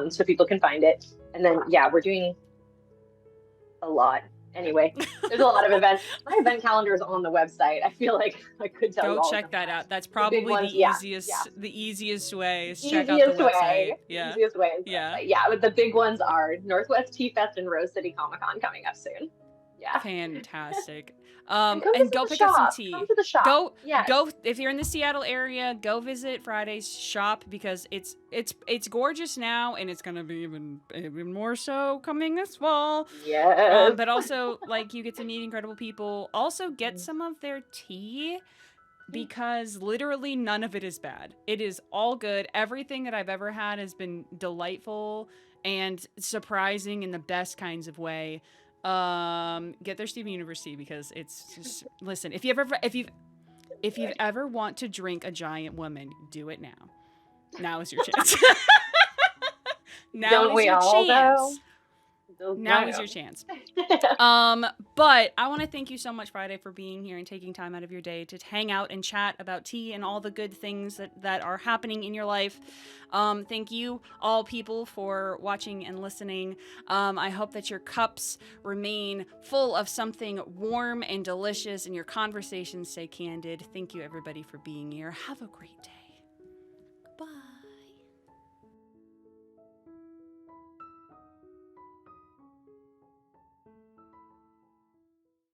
So people can find it. And then, yeah, we're doing a lot. Anyway, there's a lot of events. My event calendar is on the website. I feel like I could tell you Go all check of them. that out. That's probably ones, the easiest way is check out the easiest website. way. Yeah. Easiest way is the Yeah. website. Yeah, but the big ones are Northwest Tea Fest and Rose City Comic Con coming up soon. Yeah. Fantastic. And come And visit go the pick up some shop. tea. Come to the shop. Go, yes. go. If you're in the Seattle area, go visit Friday's shop because it's gorgeous now, and it's gonna be even more so coming this fall. Yes. But also, like, you get to meet incredible people. Also, get some of their tea because literally none of it is bad. It is all good. Everything that I've ever had has been delightful and surprising in the best kinds of way. Get their Steven Universe tea because it's just, listen, if you've ever want to drink a giant woman, do it now. Now is your chance. Don't we all, though? Now is your chance. But I want to thank you so much, Friday, for being here and taking time out of your day to hang out and chat about tea and all the good things that are happening in your life. Thank you, all people, for watching and listening. I hope that your cups remain full of something warm and delicious and your conversations stay candid. Thank you, everybody, for being here. Have a great day. Bye.